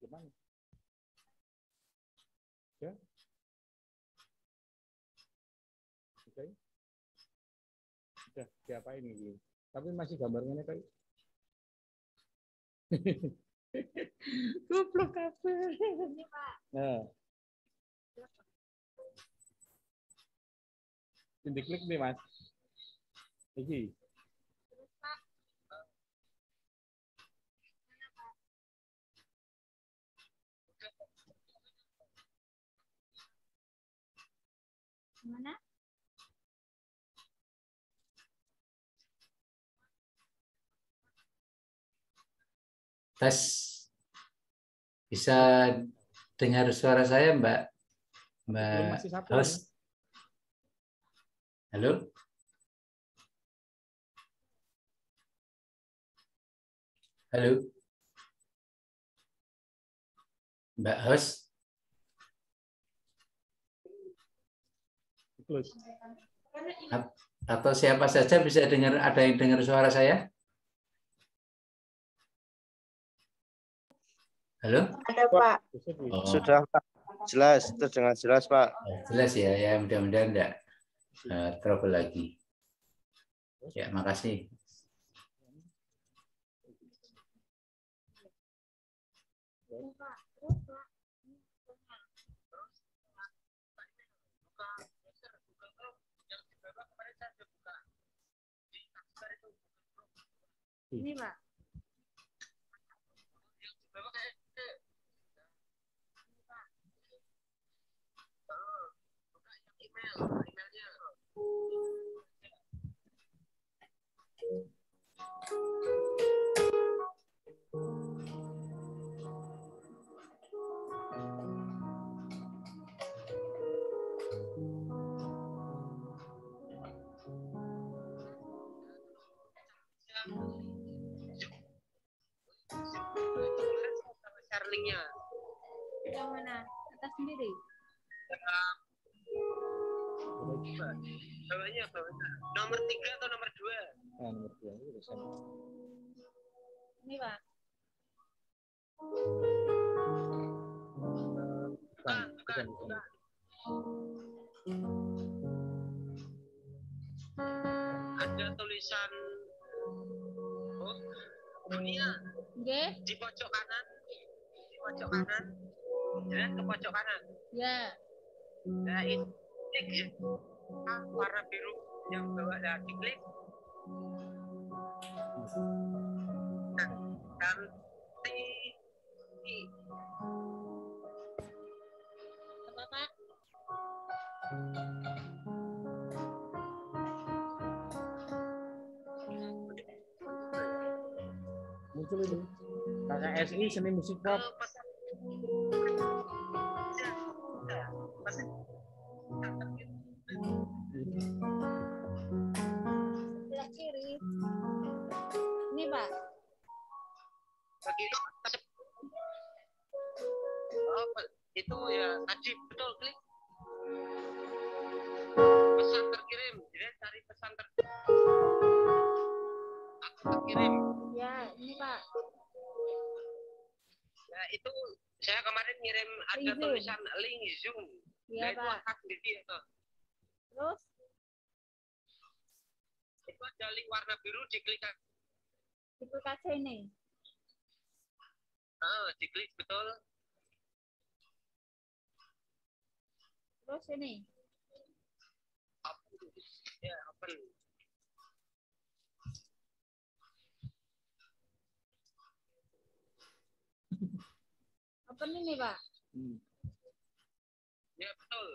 Gimana? Ya? Oke. Sudah diapain ini? Tapi masih gambarnya kayak goblok apa? Nah, diklik nih Mas. Iki. Mana? Tes. Bisa dengar suara saya, Mbak? Belum masih satu. Host. Halo? Halo? Mbak host? Close. Atau siapa saja bisa dengar, ada yang dengar suara saya? Halo? Ada Pak. Oh. Sudah Pak. Jelas, terdengar jelas Pak. Jelas ya, ya mudah-mudahan enggak trouble lagi. Ya, makasih. Ini Pak. Linknya. Yang mana? Atas sendiri. Bawahnya. Nomor 3 atau nomor 2? Nomor 2 itu bisa. Ini Pak. Bukan. Ada tulisan dunia. Nggih. Di pojok kanan. Dan ke pojok kanan. Ya. Nah, ini klik warna biru yang bawah dah diklik. Nah, ganti Apa Pak? Muncul ini. KKSI seni musik pop. Sebelah kiri. Ini Pak. Begini. Itu ya tadi betul klik. Pesan terkirim. Jadi cari pesan terkirim. Ya, ini Pak. Nah, itu saya kemarin ngirim ada Link tulisan link Zoom. Iya, Nah, itu Pak. angkat sendiri itu. Terus Itu ada link warna biru diklik. diklik aja ini. Diklik betul. Terus ini. Ya, open. Open ini Pak. Ya, betul.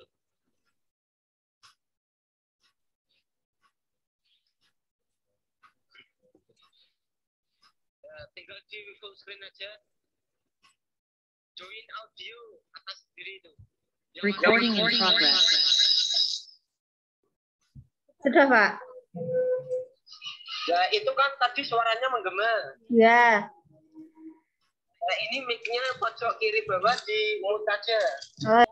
Tinggal di full screen aja. Join audio atas diri itu. Recording in progress. Sudah Pak. Ya, itu kan tadi suaranya menggema. Ya. Nah, ini mic-nya pojok kiri bawah di mute aja. Oh.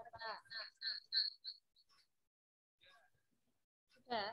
Sudah.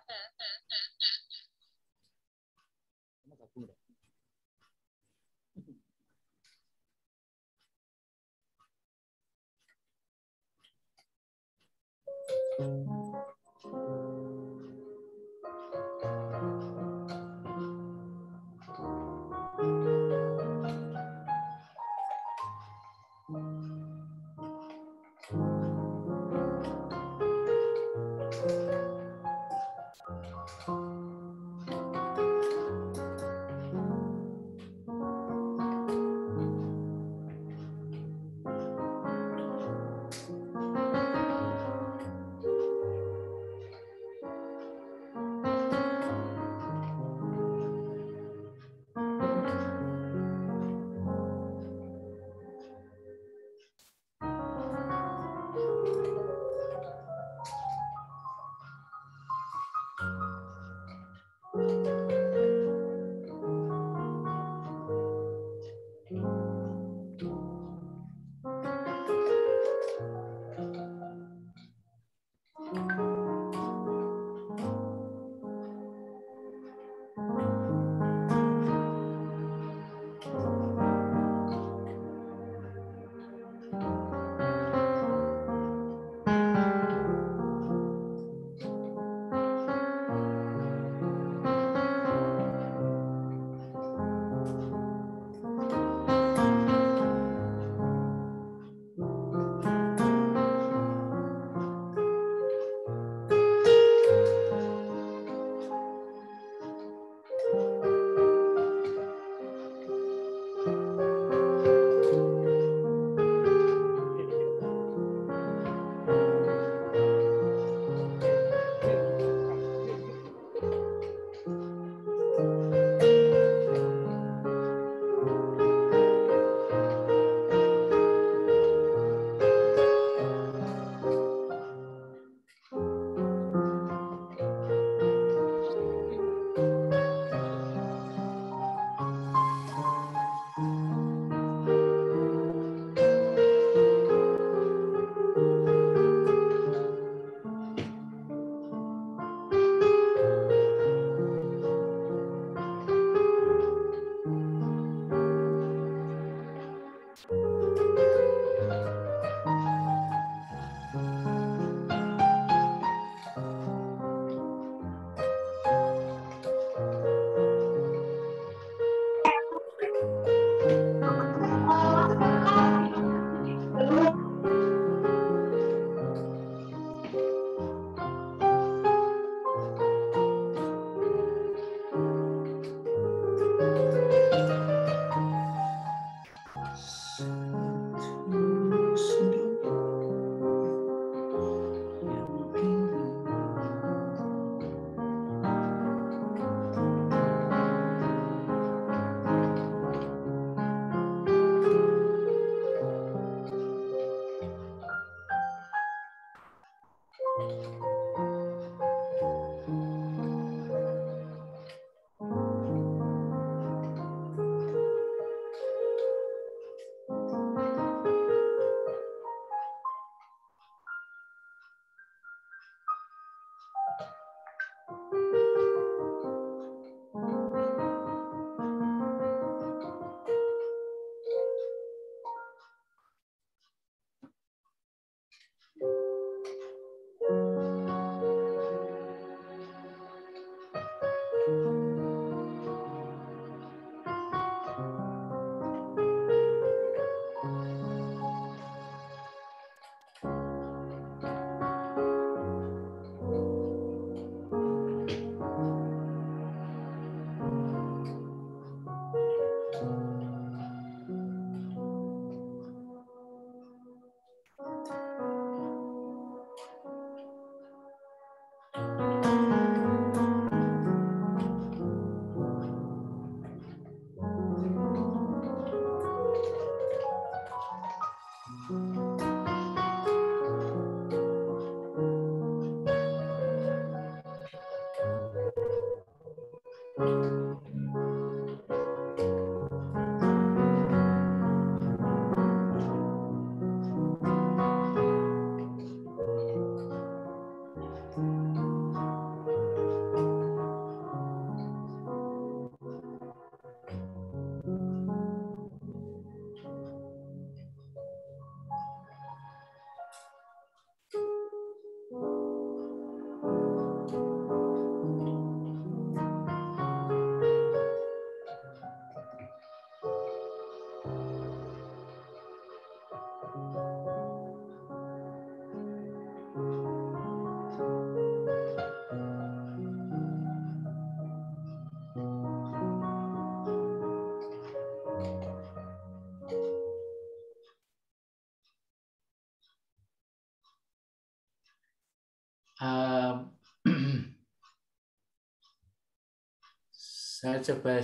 Saya coba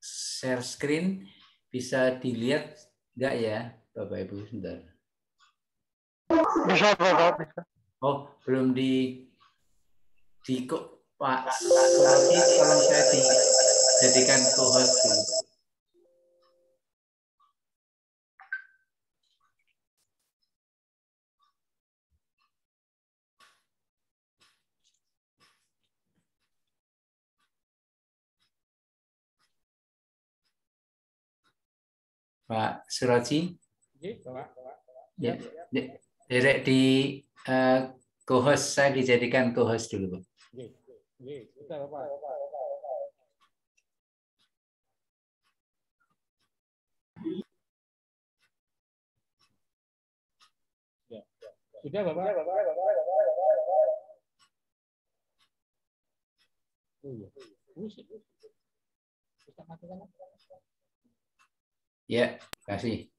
share screen, bisa dilihat nggak ya, Bapak Ibu? Sebentar. Bisa, Bapak. Bisa. Oh, belum di kok Pak Surati, tolong saya dijadikan co-host dulu. Pak Surati, ya, direct di co-host, saya dijadikan co-host dulu, Pak. Sudah, Bapak. Sudah, Bapak. Ya, kasih.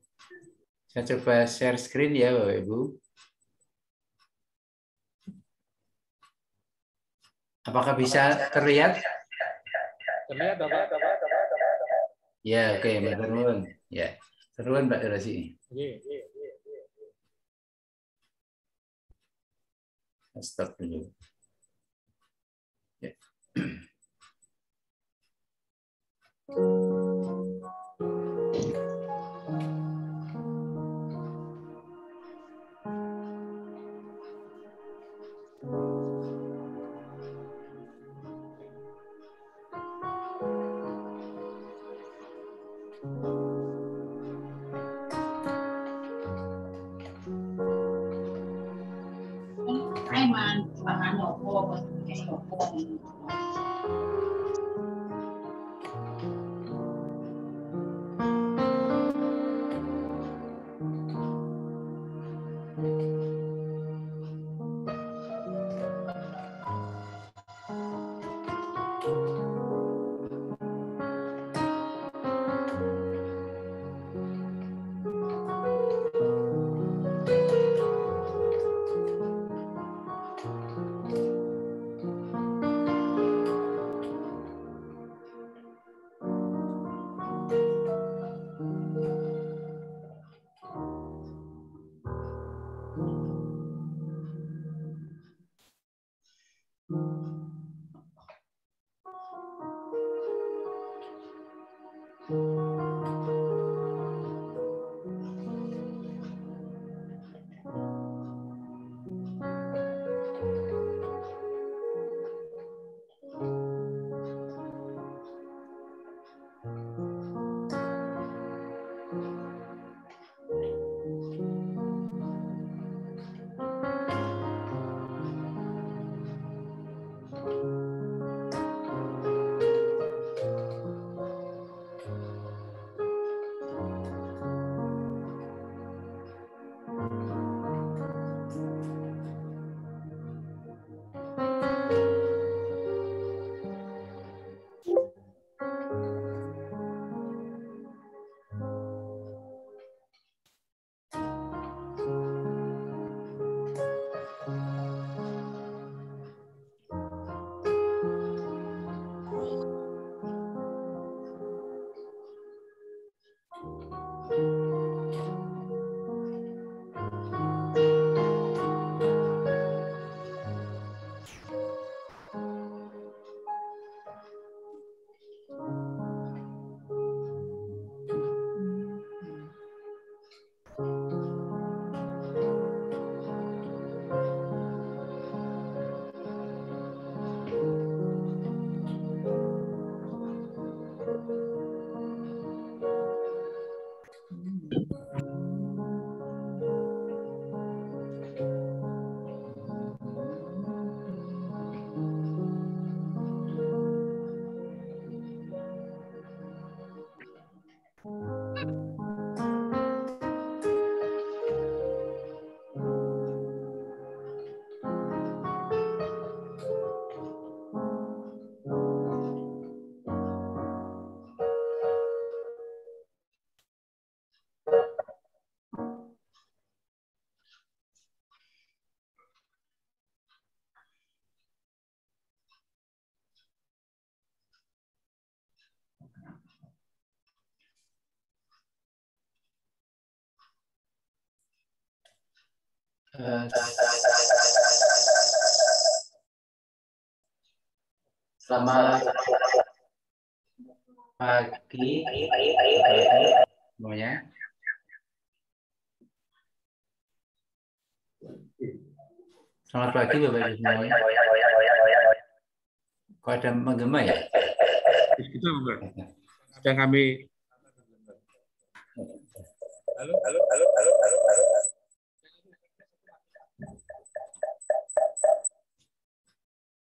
Saya coba share screen ya, Bapak Ibu. Apakah bisa terlihat? Terlihat, Bapak. Ya, oke, Mbak Terun. Ya, Terun Mbak Durasi. Stop dulu. Ya. Selamat pagi semuanya. Selamat pagi Bapak Ibu semuanya. Kok ada menggema ya? Itu ada kami. Halo.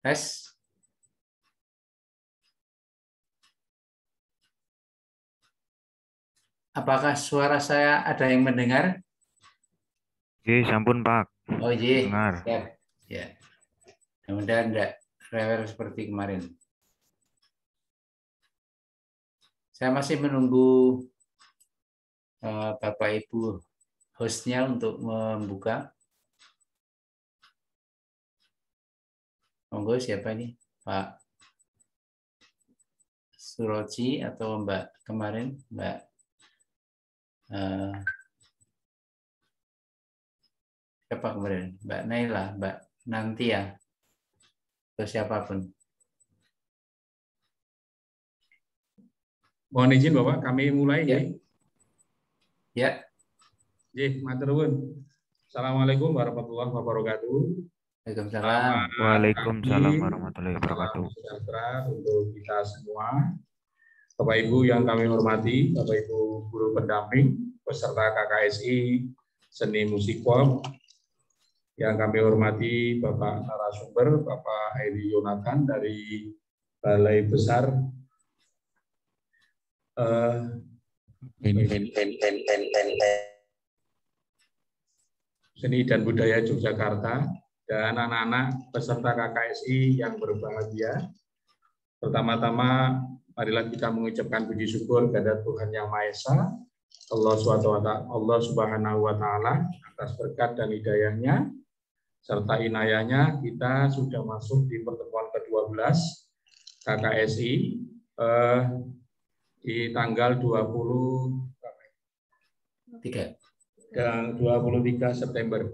Tes. Apakah suara saya ada yang mendengar? Oke, sampun Pak. Oh iya, Dengar. siap. Ya. Mudah-mudahan tidak rewel seperti kemarin. Saya masih menunggu Bapak Ibu hostnya untuk membuka. Monggo siapa ini? Pak Suroji atau Mbak kemarin? Mbak siapa kemarin? Mbak Naila, Mbak Nantia, atau siapapun. Mohon izin Bapak, kami mulai ya. Ya. Matur nuwun. Assalamualaikum warahmatullahi wabarakatuh. Waalaikumsalam. Waalaikumsalam warahmatullahi wabarakatuh. Salam sejahtera untuk kita semua. Bapak Ibu yang kami hormati, Bapak Ibu guru pendamping, peserta KKSI Seni Musik Pop, yang kami hormati Bapak narasumber, Bapak Edi Yonatan dari Balai Besar Seni dan Budaya Yogyakarta, dan anak-anak peserta KKSI yang berbahagia. Pertama-tama, marilah kita mengucapkan puji syukur kepada Tuhan Yang Maha Esa, Allah Subhanahu wa Ta'ala, atas berkat dan hidayahnya serta inayahnya. Kita sudah masuk di pertemuan ke-12 KKSI di tanggal 23 September.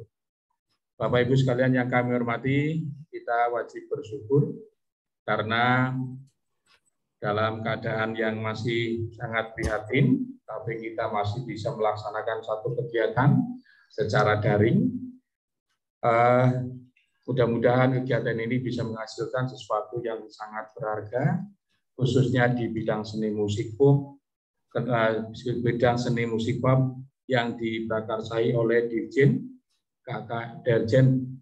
Bapak Ibu sekalian yang kami hormati, kita wajib bersyukur karena dalam keadaan yang masih sangat prihatin, tapi kita masih bisa melaksanakan satu kegiatan secara daring. Mudah-mudahan kegiatan ini bisa menghasilkan sesuatu yang sangat berharga, khususnya di bidang seni musik pop, bidang seni musik pop yang diprakarsai oleh Dirjen Kakak Dirjen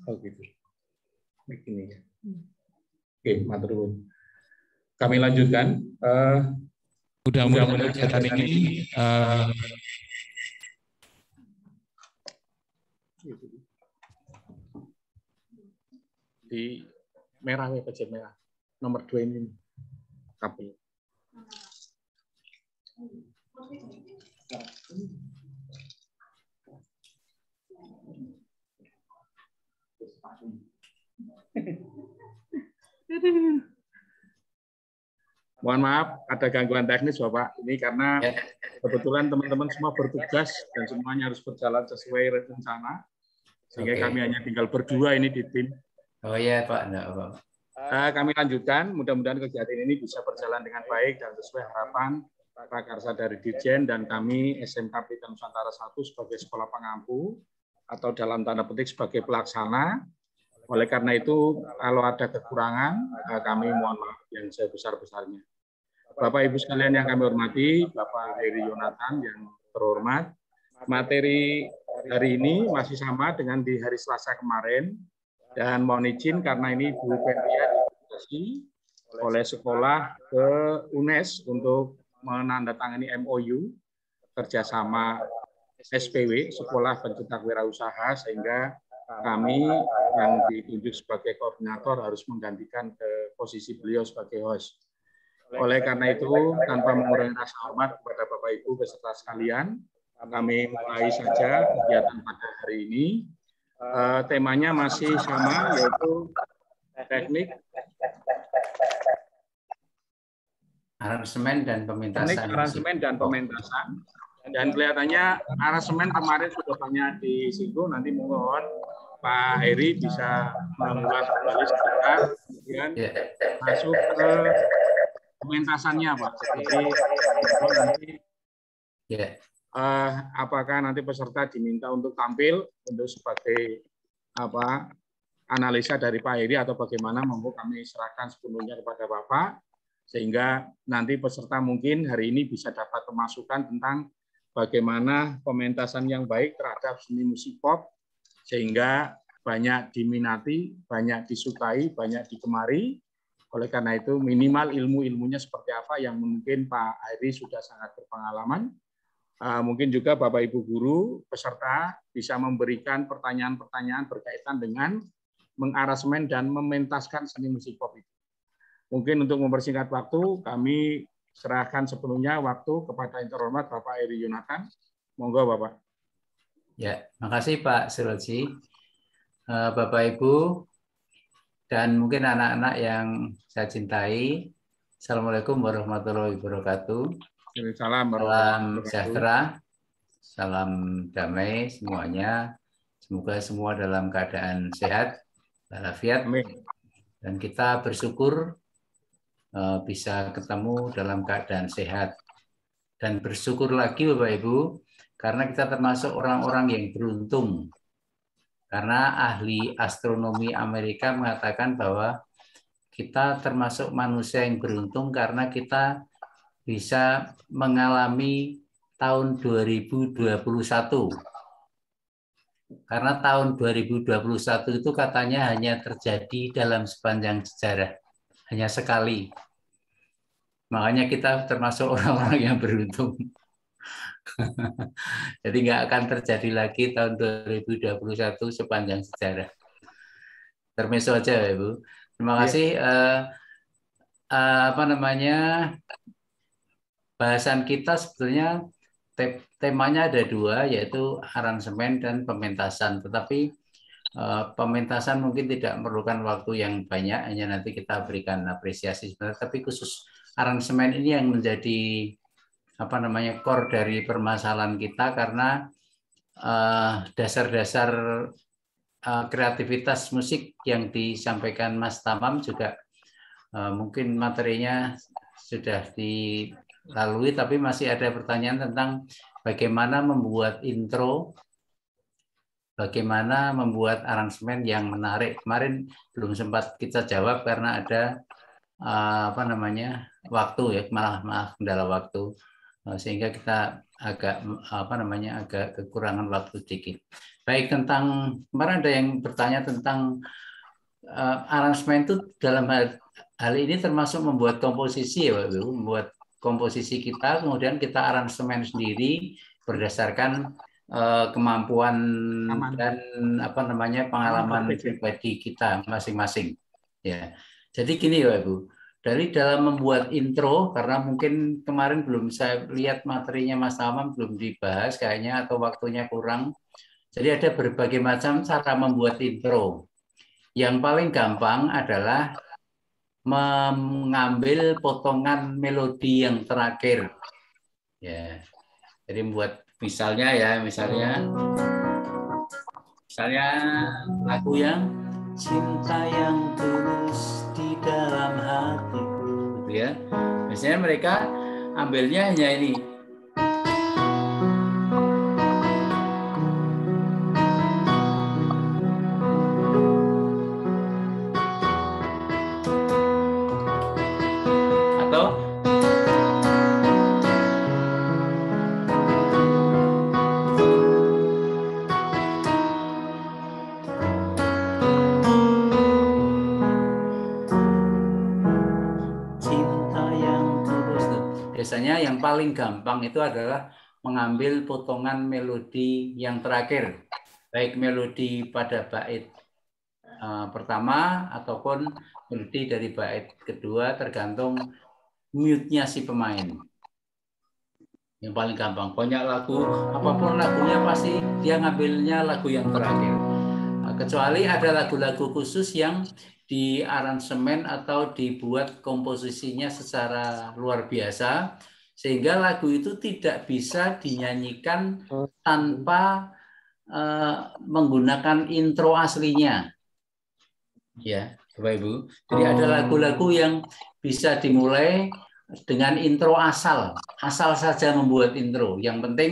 Oh gitu. Begini ya. Oke, matur nuwun. Kami lanjutkan. Mudah-mudahan kegiatan ini di merah ya, pecet merah. Nomor 2 ini kabel. Mohon maaf, ada gangguan teknis Bapak. Ini karena kebetulan teman-teman semua bertugas dan semuanya harus berjalan sesuai rencana. Sehingga kami hanya tinggal berdua ini di tim. Oh iya Pak, enggak apa-apa. Kami lanjutkan, mudah-mudahan kegiatan ini bisa berjalan dengan baik dan sesuai harapan prakarsa dari Dirjen dan kami SMK Pelita Nusantara 1 sebagai sekolah pengampu atau dalam tanda petik sebagai pelaksana. Oleh karena itu, kalau ada kekurangan, kami mohon maaf yang sebesar-besarnya. Bapak Ibu sekalian yang kami hormati, Bapak Heri Yonatan yang terhormat, materi hari ini masih sama dengan di hari Selasa kemarin, dan mohon izin karena ini Bu Petria diinstruksi oleh sekolah ke UNES untuk menandatangani MOU kerjasama SPW, Sekolah Pencetak Wirausaha, sehingga kami yang ditunjuk sebagai koordinator harus menggantikan ke posisi beliau sebagai host. Oleh karena itu, tanpa mengurangi rasa hormat kepada Bapak Ibu beserta sekalian, kami mulai saja kegiatan pada hari ini. Temanya masih sama, yaitu teknik aransemen dan pementasan. Dan kelihatannya aransemen kemarin sudah banyak disinggung. Nanti mohon Pak Heri bisa mengulas kembali sebentar, kemudian masuk ke pementasannya, Pak. Jadi nanti apakah nanti peserta diminta untuk tampil untuk sebagai analisa dari Pak Heri atau bagaimana, monggo kami serahkan sepenuhnya kepada Bapak, sehingga nanti peserta mungkin hari ini bisa dapat pemasukan tentang bagaimana pementasan yang baik terhadap seni musik pop, sehingga banyak diminati, banyak disukai, banyak digemari. Oleh karena itu, minimal ilmu-ilmunya seperti apa yang mungkin Pak Heri sudah sangat berpengalaman. Mungkin juga Bapak Ibu guru peserta bisa memberikan pertanyaan-pertanyaan berkaitan dengan mengaransemen dan mementaskan seni musik pop itu. Mungkin untuk mempersingkat waktu, kami serahkan sepenuhnya waktu kepada yang terhormat Bapak Heri Yonatan. Monggo Bapak. Ya, makasih Pak Suroji. Bapak Ibu dan mungkin anak-anak yang saya cintai. Assalamualaikum warahmatullahi wabarakatuh. Salam sejahtera, salam damai semuanya. Semoga semua dalam keadaan sehat, walafiat, dan kita bersyukur bisa ketemu dalam keadaan sehat. Dan bersyukur lagi Bapak Ibu, karena kita termasuk orang-orang yang beruntung. Karena ahli astronomi Amerika mengatakan bahwa kita termasuk manusia yang beruntung karena kita bisa mengalami tahun 2021. Karena tahun 2021 itu katanya hanya terjadi dalam sepanjang sejarah. Hanya sekali. Makanya kita termasuk orang-orang yang beruntung. Jadi nggak akan terjadi lagi tahun 2021 sepanjang sejarah. Termeso aja ya Bu. Terima kasih. Bahasan kita sebetulnya temanya ada dua, yaitu aransemen dan pementasan. Tetapi pementasan mungkin tidak memerlukan waktu yang banyak, hanya nanti kita berikan apresiasi sebenarnya. Tapi khusus aransemen ini yang menjadi core dari permasalahan kita, karena dasar-dasar kreativitas musik yang disampaikan Mas Tamam juga mungkin materinya sudah dilalui, tapi masih ada pertanyaan tentang bagaimana membuat intro, bagaimana membuat aransemen yang menarik. Kemarin belum sempat kita jawab karena ada waktu ya, malah kendala waktu, sehingga kita agak kekurangan waktu sedikit. Baik, tentang kemarin ada yang bertanya tentang aransemen itu dalam hal ini termasuk membuat komposisi ya Pak Ibu, membuat komposisi kita, kemudian kita aransemen sendiri berdasarkan kemampuan dan pengalaman pribadi kita masing-masing. Ya, jadi gini Pak Ibu, dari dalam membuat intro, karena mungkin kemarin belum saya lihat materinya Mas Tamam belum dibahas kayaknya atau waktunya kurang. Jadi ada berbagai macam cara membuat intro. Yang paling gampang adalah mengambil potongan melodi yang terakhir. Ya. Jadi membuat misalnya lagu yang cinta yang tulus di dalam hatiku, gitu ya. Biasanya mereka ambilnya hanya ini. Biasanya yang paling gampang itu adalah mengambil potongan melodi yang terakhir, baik melodi pada bait pertama ataupun melodi dari bait kedua, tergantung mood-nya si pemain. Yang paling gampang, banyak lagu, apapun lagunya pasti dia ngambilnya lagu yang terakhir. Kecuali ada lagu-lagu khusus yang di aransemen atau dibuat komposisinya secara luar biasa, sehingga lagu itu tidak bisa dinyanyikan tanpa menggunakan intro aslinya. Ya, Bapak Ibu. Jadi ada lagu-lagu yang bisa dimulai dengan intro asal saja membuat intro. Yang penting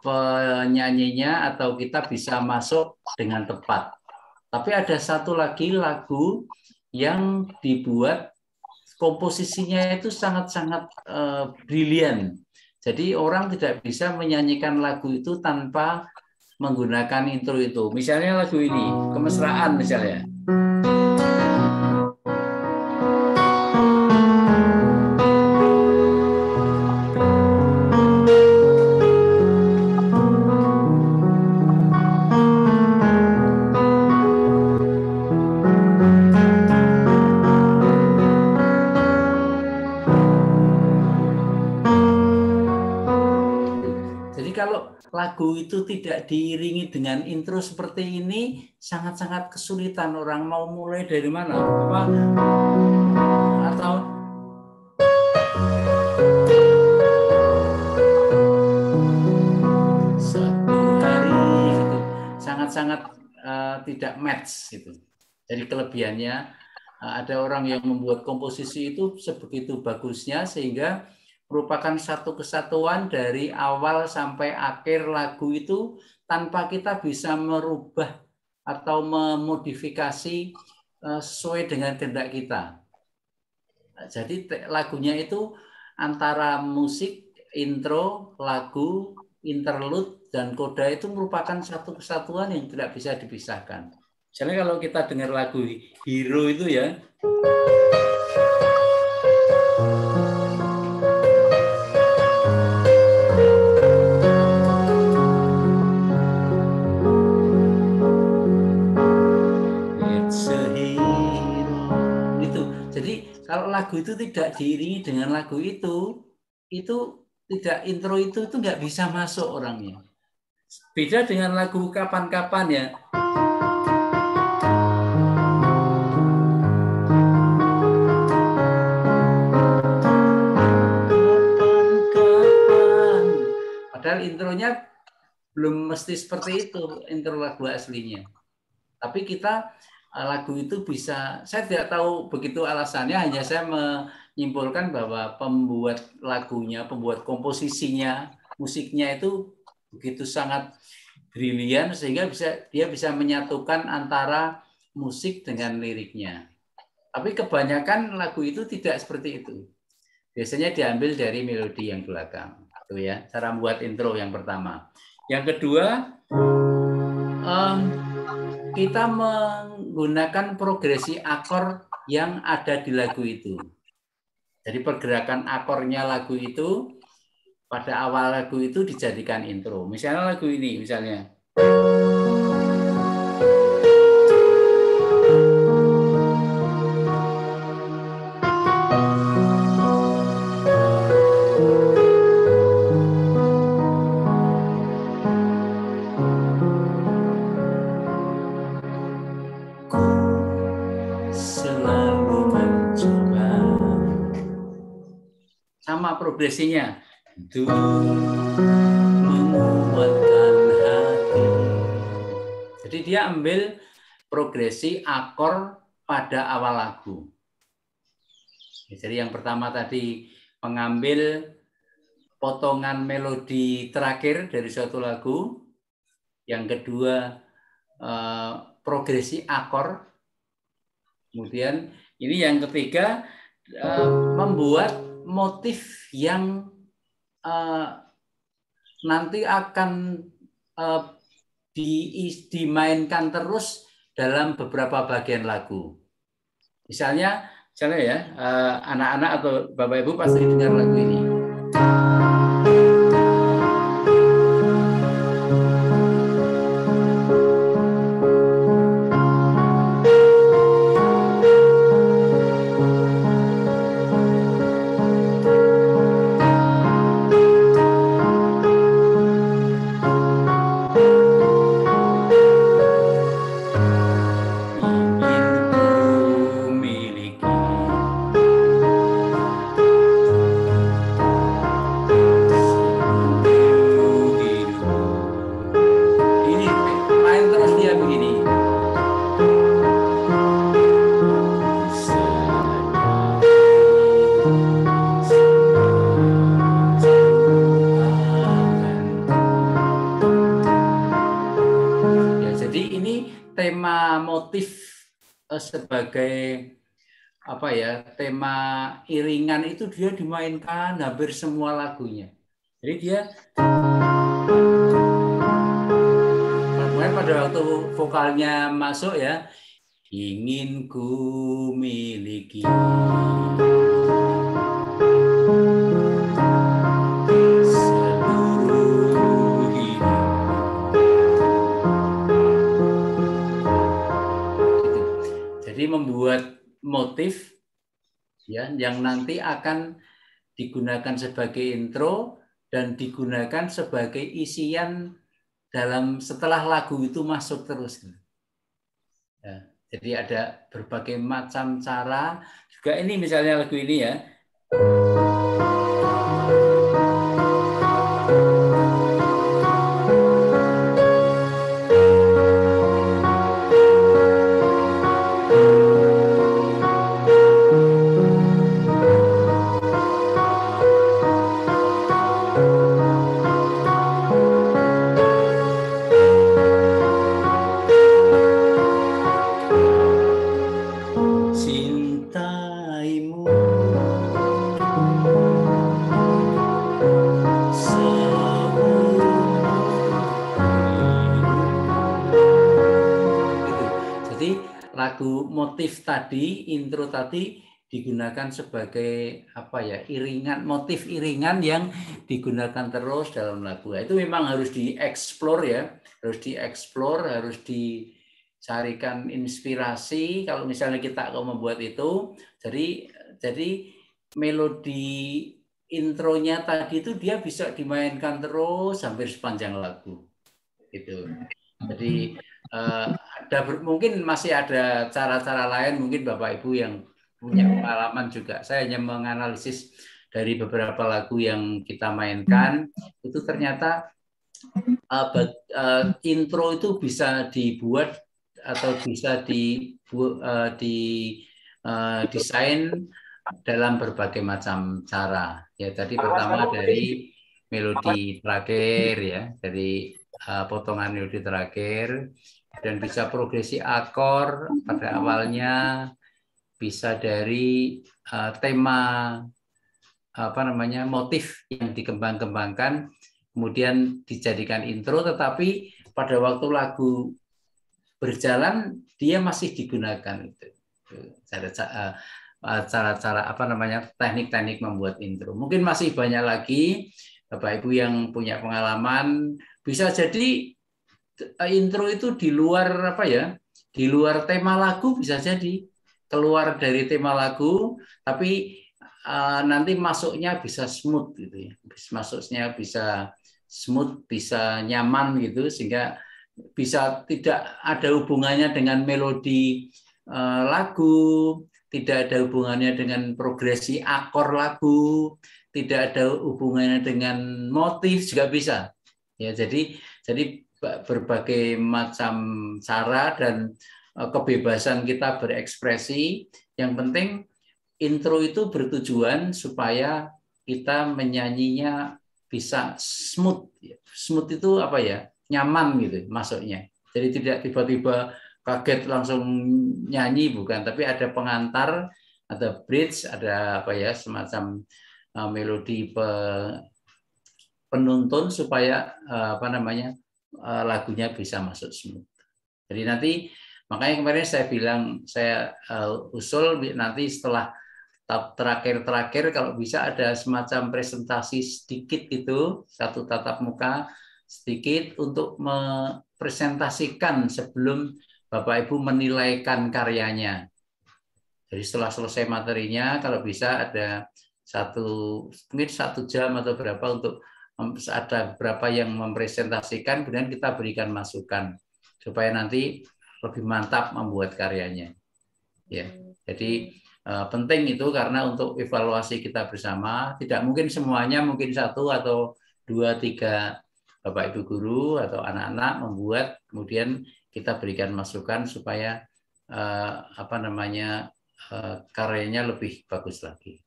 penyanyinya atau kita bisa masuk dengan tepat. Tapi ada satu lagi lagu yang dibuat komposisinya itu sangat-sangat brilian. Jadi orang tidak bisa menyanyikan lagu itu tanpa menggunakan intro itu. Misalnya lagu ini, Kemesraan misalnya. Lagu itu tidak diiringi dengan intro seperti ini, sangat-sangat kesulitan. Orang mau mulai dari mana? Atau satu hari gitu. Sangat-sangat tidak match gitu. Jadi kelebihannya ada orang yang membuat komposisi itu sebegitu bagusnya sehingga merupakan satu kesatuan dari awal sampai akhir lagu itu tanpa kita bisa merubah atau memodifikasi sesuai dengan kehendak kita. Jadi lagunya itu antara musik, intro, lagu, interlude, dan koda itu merupakan satu kesatuan yang tidak bisa dipisahkan. Misalnya kalau kita dengar lagu Hero itu ya, kalau lagu itu tidak diiringi dengan lagu itu tidak intro itu nggak bisa masuk orangnya. Beda dengan lagu Kapan-Kapan ya. Kapan-kapan. Padahal intronya belum mesti seperti itu intro lagu aslinya. Tapi kita lagu itu bisa, saya tidak tahu begitu alasannya, hanya saya menyimpulkan bahwa pembuat lagunya, pembuat komposisinya, musiknya itu begitu sangat brilian sehingga dia bisa menyatukan antara musik dengan liriknya. Tapi kebanyakan lagu itu tidak seperti itu. Biasanya diambil dari melodi yang belakang. Itu ya, cara membuat intro yang pertama. Yang kedua, kita menggunakan progresi akor yang ada di lagu itu. Jadi pergerakan akornya lagu itu pada awal lagu itu dijadikan intro. Misalnya lagu ini, misalnya. Sama progresinya itu menguatkan hati. Jadi dia ambil progresi akor pada awal lagu. Jadi yang pertama tadi mengambil potongan melodi terakhir dari suatu lagu. Yang kedua progresi akor. Kemudian ini yang ketiga membuat motif yang nanti akan dimainkan terus dalam beberapa bagian lagu. Misalnya ya, anak-anak atau Bapak Ibu pasti dengar lagu ini. Sebagai apa ya, tema iringan itu dia dimainkan hampir semua lagunya. Jadi dia pada waktu vokalnya masuk ya, ingin ku miliki seluruh hidup. Jadi membuat motif ya yang nanti akan digunakan sebagai intro dan digunakan sebagai isian dalam setelah lagu itu masuk terus. Ya, jadi ada berbagai macam cara. Juga ini misalnya lagu ini ya. Motif tadi, intro tadi digunakan sebagai apa ya, iringan, motif iringan yang digunakan terus dalam lagu. Itu memang harus dieksplor ya, harus dicarikan inspirasi. Kalau misalnya kita mau membuat itu, jadi melodi intronya tadi itu dia bisa dimainkan terus hampir sepanjang lagu. Gitu. Jadi mungkin masih ada cara-cara lain, mungkin Bapak Ibu yang punya pengalaman juga. Saya hanya menganalisis dari beberapa lagu yang kita mainkan, itu ternyata intro itu bisa dibuat atau bisa desain dalam berbagai macam cara. Ya, tadi pertama dari melodi terakhir ya, dari potongan melodi terakhir, dan bisa progresi akor pada awalnya, bisa dari tema motif yang dikembang-kembangkan kemudian dijadikan intro, tetapi pada waktu lagu berjalan dia masih digunakan itu cara-cara teknik-teknik membuat intro. Mungkin masih banyak lagi Bapak Ibu yang punya pengalaman, bisa jadi intro itu di luar di luar tema lagu, bisa jadi keluar dari tema lagu, tapi nanti masuknya bisa smooth gitu ya, masuknya bisa smooth, bisa nyaman gitu, sehingga bisa tidak ada hubungannya dengan melodi lagu, tidak ada hubungannya dengan progresi akor lagu, tidak ada hubungannya dengan motif juga bisa. Ya, jadi berbagai macam cara dan kebebasan kita berekspresi. Yang penting intro itu bertujuan supaya kita menyanyinya bisa smooth. Smooth itu nyaman gitu masuknya. Jadi tidak tiba-tiba kaget langsung nyanyi, bukan, tapi ada pengantar, ada bridge, ada semacam melodi penuntun supaya lagunya bisa masuk smooth. Jadi nanti makanya kemarin saya bilang, saya usul nanti setelah terakhir kalau bisa ada semacam presentasi sedikit itu, satu tatap muka sedikit untuk mempresentasikan sebelum Bapak Ibu menilaikan karyanya. Jadi setelah selesai materinya, kalau bisa ada mungkin 1 jam atau berapa untuk ada beberapa yang mempresentasikan, kemudian kita berikan masukan supaya nanti lebih mantap membuat karyanya. Ya, jadi penting itu karena untuk evaluasi kita bersama, tidak mungkin semuanya, mungkin 1 atau 2, 3 Bapak Ibu guru atau anak-anak membuat, kemudian kita berikan masukan supaya karyanya lebih bagus lagi.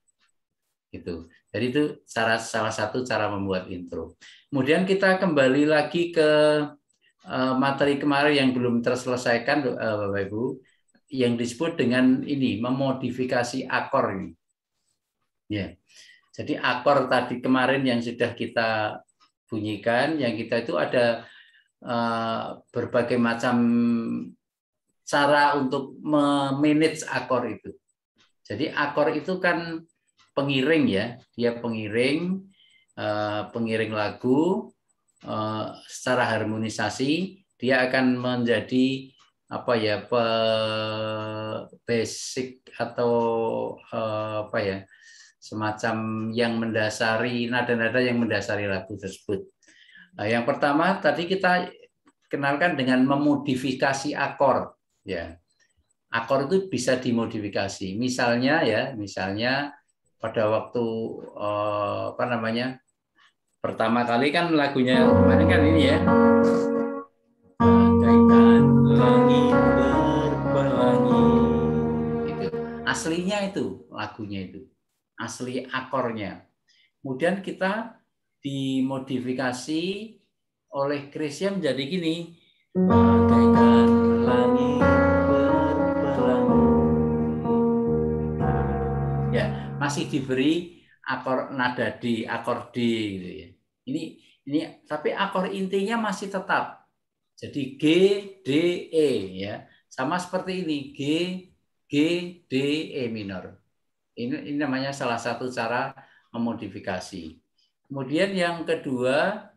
Gitu. Jadi itu salah satu cara membuat intro. Kemudian kita kembali lagi ke materi kemarin yang belum terselesaikan, Bapak Ibu, yang disebut dengan ini, memodifikasi akor ini. Ya. Jadi akor tadi kemarin yang sudah kita bunyikan, yang kita itu ada berbagai macam cara untuk memanage akor itu. Jadi akor itu kan pengiring ya, dia pengiring lagu secara harmonisasi, dia akan menjadi basic atau semacam yang mendasari nada-nada yang mendasari lagu tersebut. Yang pertama tadi kita kenalkan dengan memodifikasi akor ya. Akor itu bisa dimodifikasi. Misalnya pada waktu pertama kali kan lagunya kemarin kan ini ya, bagaikan langit berpelangi, itu aslinya, itu lagunya, itu asli akornya. Kemudian kita dimodifikasi oleh Krisya menjadi gini, bagaikan langit berpelangi. Ya, masih diberi akor nada D, akor D gitu ya. Ini tapi akor intinya masih tetap. Jadi G, D, E ya. Sama seperti ini, G, D, E minor. Ini namanya salah satu cara memodifikasi. Kemudian yang kedua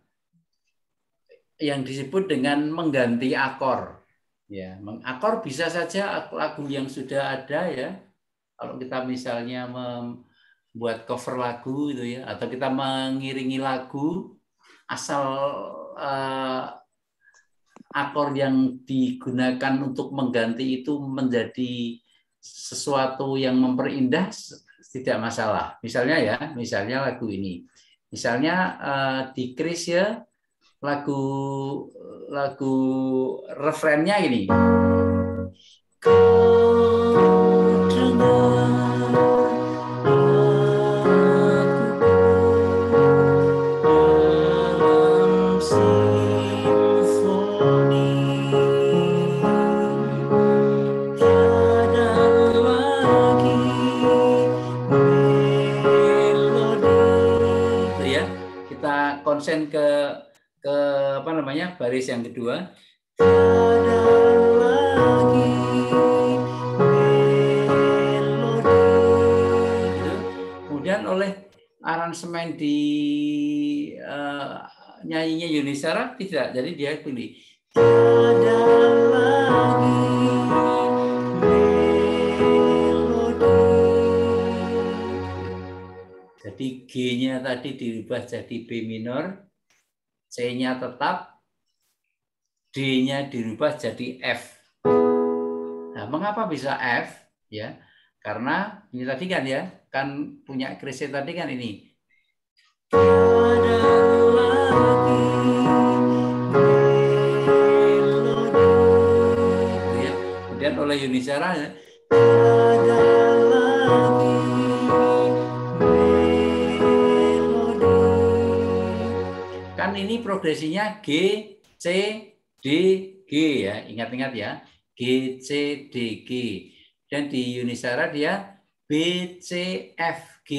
yang disebut dengan mengganti akor. Ya, akor bisa saja lagu yang sudah ada ya. Kalau kita misalnya membuat cover lagu itu ya, atau kita mengiringi lagu, asal akor yang digunakan untuk mengganti itu menjadi sesuatu yang memperindah, tidak masalah. Misalnya lagu ini. Misalnya di Krisya lagu refrennya ini. Konsen ke apa namanya baris yang kedua. Kemudian oleh aransemen di nyanyinya Yuni Shara tidak, jadi dia pilih tiada lagi melodi. Jadi G-nya tadi dirubah jadi B minor, C-nya tetap, D-nya dirubah jadi F. Nah, mengapa bisa F? Ya, karena ini tadi kan ya, kan punya Krisye tadi kan ini. Tiada lagi melodi. Ya. Kemudian oleh Yuni Shara ya, tiada lagi melodi. Kan ini progresinya G, C, D, G ya, ingat-ingat ya, G, C, D, G. Dan di Yuni Shara dia B, C, F, G.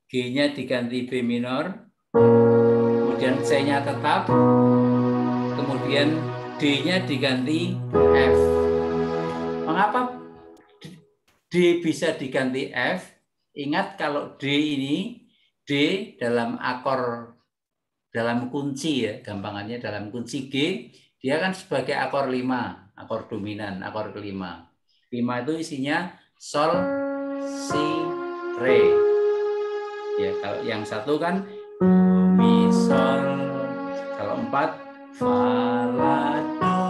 G-nya diganti B minor, kemudian C-nya tetap, kemudian D-nya diganti F. Mengapa D bisa diganti F? Ingat kalau D ini, D dalam akor, dalam kunci ya, gampangannya dalam kunci G, dia kan sebagai akor 5, akor dominan, akor kelima. 5 itu isinya sol, si, re. Ya, kalau yang satu kan mi, sol. Kalau 4 fa, la, do.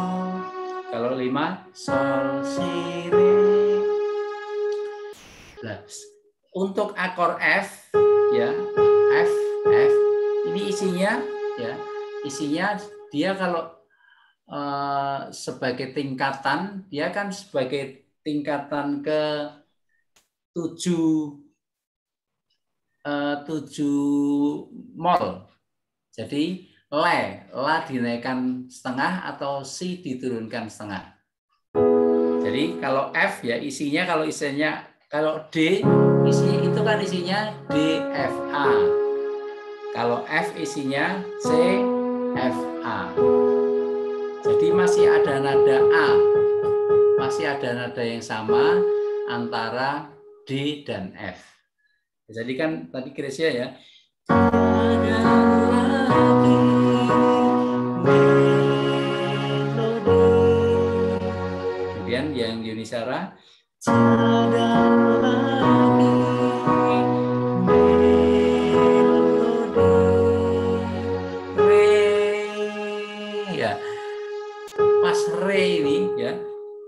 Kalau 5 sol, si, re. Nah, untuk akor F ya, F, ini isinya ya, isinya dia kalau sebagai tingkatan, dia kan sebagai tingkatan ke 7 mol. Jadi la dinaikkan setengah atau si diturunkan setengah. Jadi kalau F ya isinya, kalau D isinya itu kan isinya D, F, A. Kalau F isinya C, F, A. Jadi masih ada nada A. Masih ada nada yang sama antara D dan F. Jadi kan tadi Krisya ya. Kemudian yang Yuni Shara. Ya. Pas re ini ya.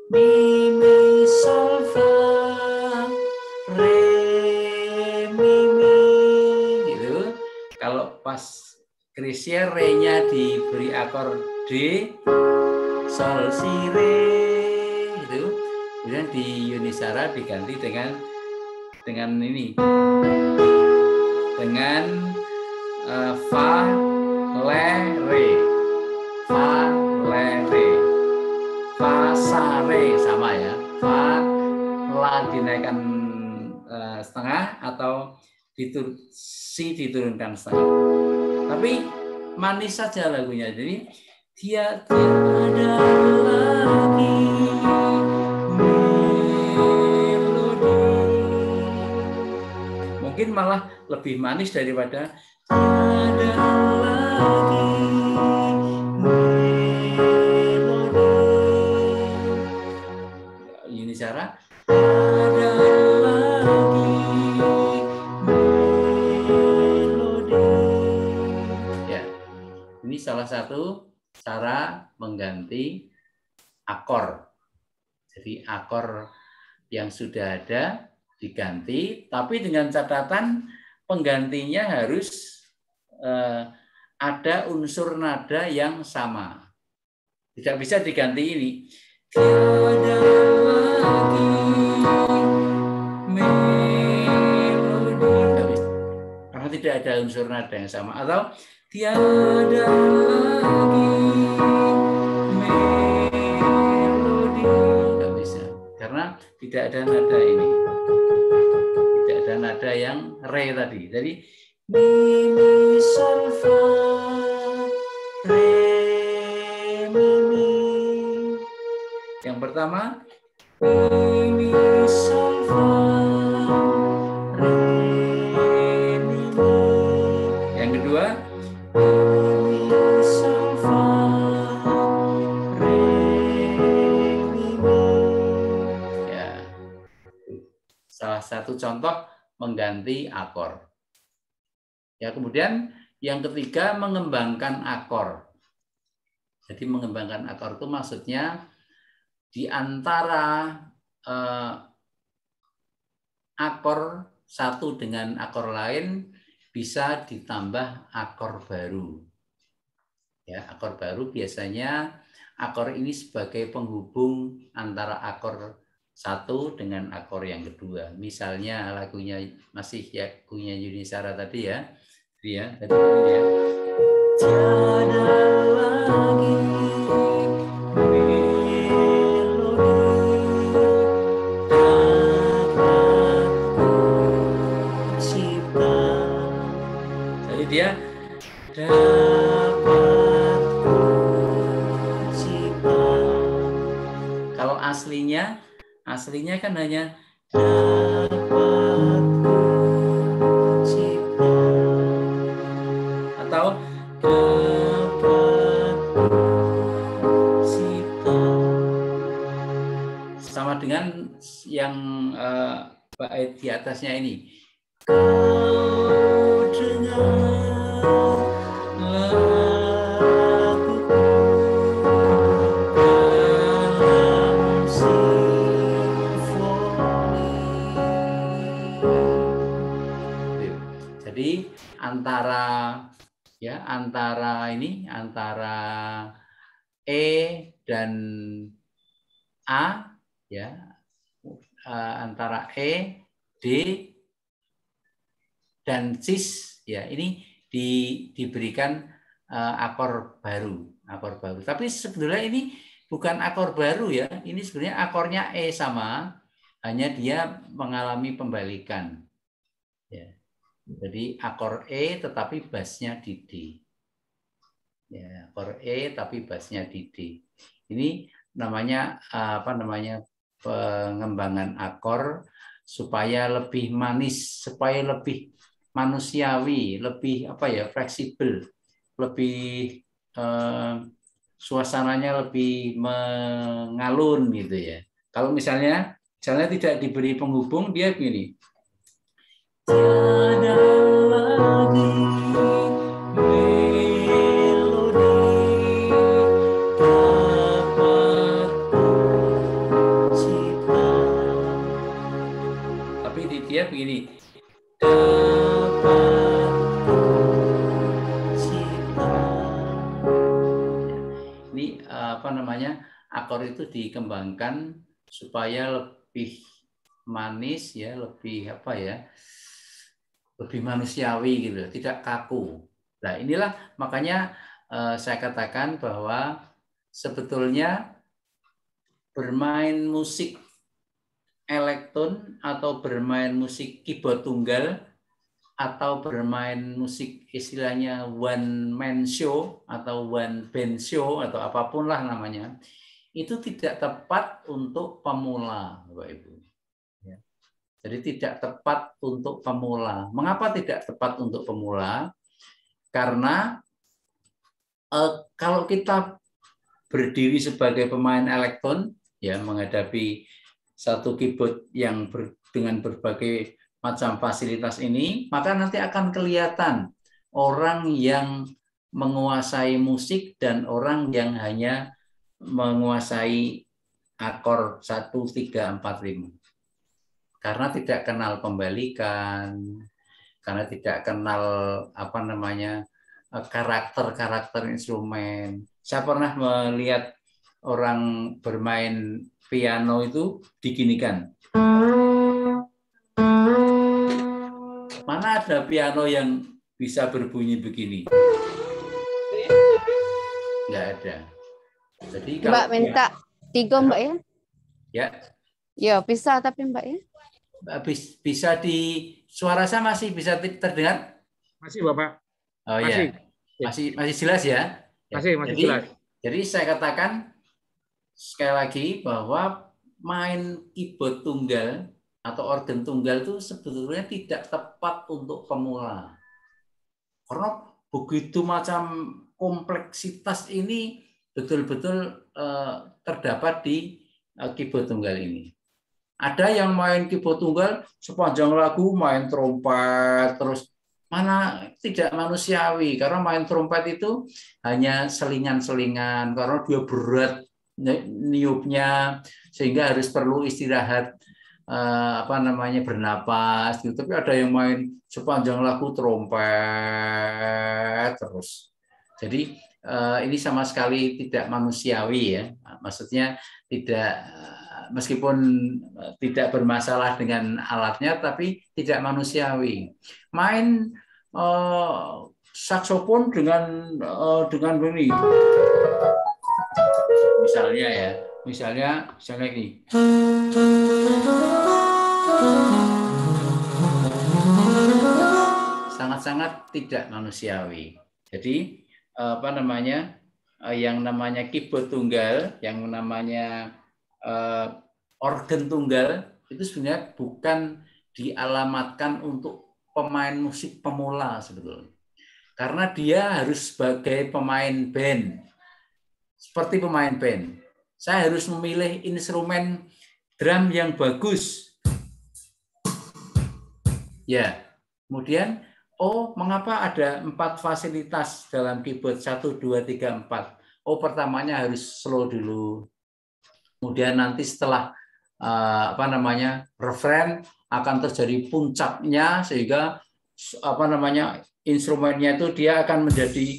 Mi, mi, sol, fa, re, mi, mi, gitu. Kalau pas Krisya re-nya diberi akor D, sol, si, re, gitu. Kemudian di Yuni Shara diganti dengan ini, dengan fa, le, re, fa, le, re. Fa, sa, re sama ya. Fa, la dinaikkan setengah atau si diturunkan setengah. Tapi manis saja lagunya. Jadi dia ada lagi melodi. Mungkin malah lebih manis daripada ada lagi. Yuni Shara ada lagi melodi. Ya, ini salah satu cara mengganti akor. Jadi akor yang sudah ada diganti, tapi dengan catatan penggantinya harus ada unsur nada yang sama. Tidak bisa diganti ini. Tiada lagi melodi. Karena tidak ada unsur nada yang sama. Atau tiada lagi melodi. Tidak bisa. Karena tidak ada nada ini. Tidak ada nada yang re tadi. Jadi mi, mi, sol, fa, re, mi, mi. Yang pertama, mi, mi, sol, fa, re, mi, mi. Yang kedua, mi, mi, sol, fa, re, mi, mi. Ya. Salah satu contoh mengganti akor. Ya, kemudian yang ketiga mengembangkan akor. Jadi mengembangkan akor itu maksudnya di antara akor satu dengan akor lain bisa ditambah akor baru. Ya, akor baru biasanya akor ini sebagai penghubung antara akor satu dengan akor yang kedua. Misalnya lagunya masih ya lagunya Yuni Shara tadi ya. Ya, tadi ya. Tiada lagi melodi dapat cipta. Jadi dia dapat cipta. Kalau aslinya kan hanya dapat cipta atau dapat cipta. Sama dengan yang bait di atasnya ini. Kau dengar laguku dalam simfoni. Jadi antara E dan A ya, antara E, D dan cis ya, ini diberikan akor baru. Tapi sebenarnya ini bukan akor baru ya, ini sebenarnya akornya E sama, hanya dia mengalami pembalikan. Ya. Jadi akor E tetapi bassnya di D. Ya, akor E tapi bassnya di D. Ini namanya pengembangan akor supaya lebih manis, supaya lebih manusiawi, lebih fleksibel, lebih suasananya lebih mengalun gitu ya. Kalau misalnya tidak diberi penghubung, dia begini. Tiada lagi melodi dapat cipta. Tapi dia begini. Dapat cipta. Ini akor itu dikembangkan supaya lebih manis ya, lebih lebih manusiawi gitu, tidak kaku. Nah, inilah makanya saya katakan bahwa sebetulnya bermain musik elektron atau bermain musik keyboard tunggal atau bermain musik istilahnya one man show atau one band show atau apapun lah namanya, itu tidak tepat untuk pemula, Bapak Ibu. Jadi tidak tepat untuk pemula. Mengapa tidak tepat untuk pemula? Karena kalau kita berdiri sebagai pemain elektron, ya menghadapi satu keyboard yang dengan berbagai macam fasilitas ini, maka nanti akan kelihatan orang yang menguasai musik dan orang yang hanya menguasai akor 1, 3, 4, 5. Karena tidak kenal pembalikan, karena tidak kenal karakter-karakter instrumen. Saya pernah melihat orang bermain piano itu diginikan. Mana ada piano yang bisa berbunyi begini? Nggak ada. Jadi kalau Mbak minta 3 Mbak ya? Ya, Ya bisa tapi Mbak ya. bisa di suara saya masih bisa terdengar? Masih Bapak. Oh Masih. ya, masih jelas ya? Masih jelas. Jadi saya katakan sekali lagi bahwa main keyboard tunggal atau organ tunggal itu sebetulnya tidak tepat untuk pemula. Karena begitu macam kompleksitas ini betul-betul terdapat di keyboard tunggal ini. Ada yang main keyboard tunggal sepanjang lagu main trompet terus, mana tidak manusiawi, karena main trompet itu hanya selingan-selingan karena dia berat niupnya sehingga harus perlu istirahat bernapas gitu. Tapi ada yang main sepanjang lagu trompet terus. Jadi ini sama sekali tidak manusiawi ya. Maksudnya tidak, meskipun tidak bermasalah dengan alatnya, tapi tidak manusiawi. Main saksofon dengan ini, misalnya ini. Sangat-sangat tidak manusiawi. Jadi yang namanya keyboard tunggal, yang namanya organ tunggal itu sebenarnya bukan dialamatkan untuk pemain musik pemula sebetulnya. Karena dia harus sebagai pemain band. Seperti pemain band. Saya harus memilih instrumen drum yang bagus. Ya. Kemudian, mengapa ada 4 fasilitas dalam keyboard 1, 2, 3, 4? Pertamanya harus slow dulu. Kemudian nanti setelah refren akan terjadi puncaknya sehingga instrumennya itu dia akan menjadi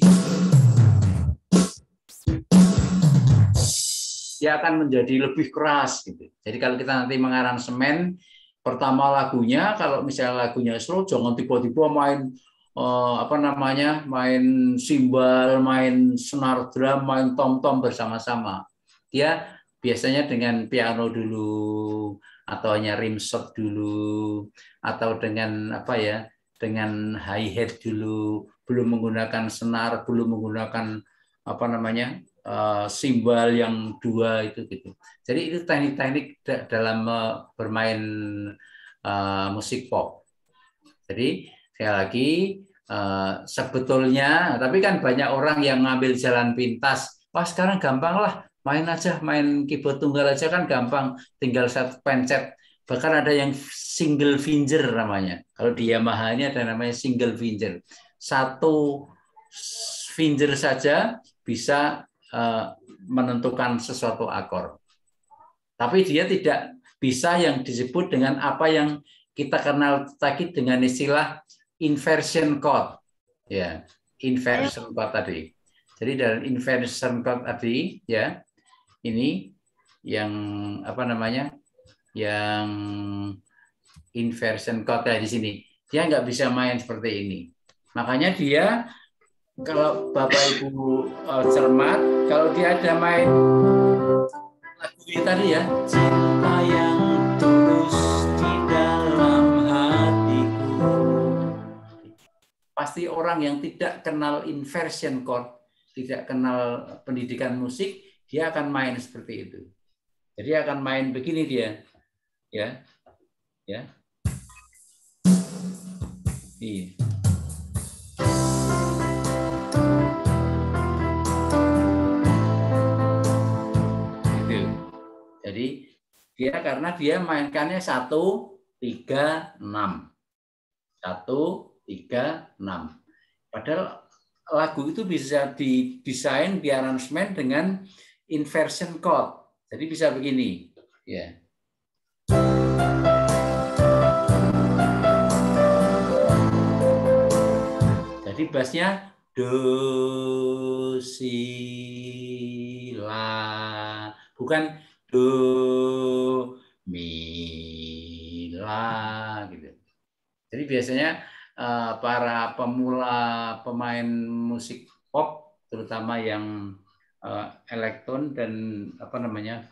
lebih keras gitu. Jadi kalau kita nanti mengaransemen pertama lagunya, kalau misalnya lagunya slow, jangan tiba-tiba main main simbal, main senar drum, main tom-tom bersama-sama. Dia biasanya dengan piano dulu, atau hanya rimshot dulu, atau dengan dengan hi-hat dulu, belum menggunakan senar, belum menggunakan simbal yang 2 itu gitu. Jadi itu teknik-teknik dalam bermain musik pop. Jadi sekali lagi sebetulnya, tapi kan banyak orang yang ngambil jalan pintas. Wah, sekarang gampang lah, main keyboard tunggal aja kan gampang, tinggal 1 pencet. Bahkan ada yang single finger namanya. Kalau di Yamaha ini ada namanya single finger. 1 finger saja bisa menentukan sesuatu akor. Tapi dia tidak bisa yang disebut dengan apa yang kita kenal tadi dengan istilah inversion chord. Ya, inversion chord tadi. Jadi dari inversion chord tadi ya, ini yang yang inversion chord di sini. Dia nggak bisa main seperti ini. Makanya dia, kalau Bapak Ibu cermat, kalau dia ada main lagu ini tadi ya, cinta yang tulus di dalam hatiku. Pasti orang yang tidak kenal inversion chord, tidak kenal pendidikan musik, dia akan main seperti itu. Jadi akan main begini dia. Ya. Iya. Jadi dia karena dia mainkannya 1, 3, 6. 1, 3, 6. Padahal lagu itu bisa didesain, diaransemen dengan inversion chord. Jadi bisa begini, ya. Jadi bassnya do, si, la. Bukan do, mi, la gitu. Jadi biasanya para pemula pemain musik pop, terutama yang elektron dan apa namanya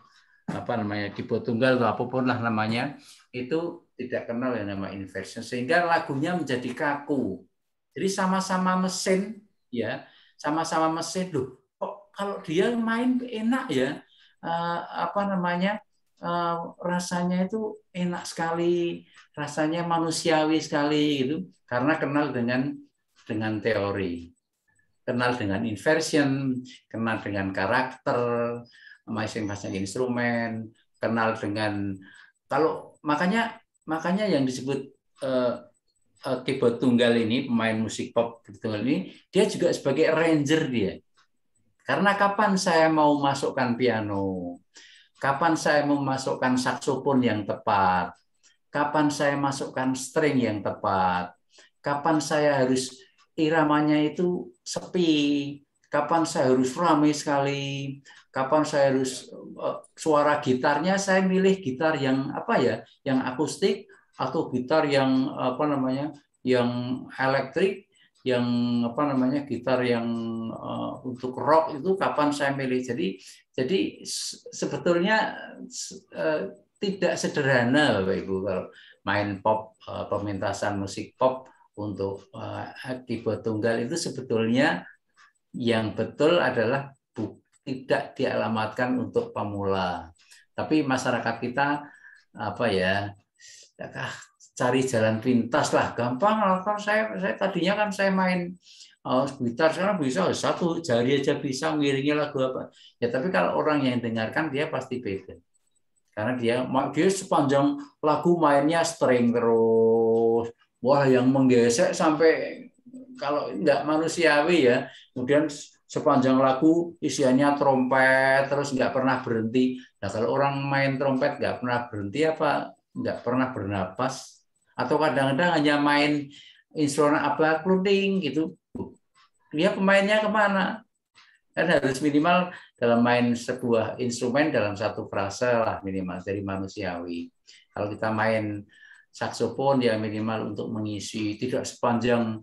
keyboard tunggal atau apapun lah namanya, itu tidak kenal yang nama inversion, sehingga lagunya menjadi kaku. Jadi sama-sama mesin ya, sama-sama mesin loh. Kok kalau dia main enak ya, rasanya itu enak sekali, rasanya manusiawi sekali gitu, karena kenal dengan teori, kenal dengan inversion, kenal dengan karakter masing-masing instrumen, kenal dengan makanya yang disebut keyboard tunggal ini, pemain musik pop tunggal ini, dia juga sebagai arranger dia. Karena kapan saya mau masukkan piano, kapan saya mau masukkan saksofon yang tepat, kapan saya masukkan string yang tepat, kapan saya harus iramanya itu sepi, kapan saya harus ramai sekali, kapan saya harus suara gitarnya saya milih gitar yang yang akustik atau gitar yang yang elektrik, yang gitar yang untuk rock itu kapan saya milih. Jadi sebetulnya tidak sederhana Bapak Ibu kalau main pop, pementasan musik pop untuk keyboard tunggal itu sebetulnya yang betul adalah tidak dialamatkan untuk pemula. Tapi masyarakat kita cari jalan pintas lah, gampang. Kan saya tadinya kan saya main gitar, sekarang bisa satu jari aja bisa ngiringi lagu apa. Ya tapi kalau orang yang dengarkan dia pasti beda. Karena dia sepanjang lagu mainnya string terus. Wah, yang menggesek sampai kalau nggak manusiawi ya. Kemudian sepanjang lagu isiannya trompet terus nggak pernah berhenti. Nah kalau orang main trompet nggak pernah berhenti apa nggak pernah bernapas, atau kadang-kadang hanya main instrumen kluding gitu, dia pemainnya kemana? Kan harus minimal dalam main sebuah instrumen dalam satu frase lah minimal dari manusiawi. Kalau kita main saksofon ya minimal untuk mengisi, tidak sepanjang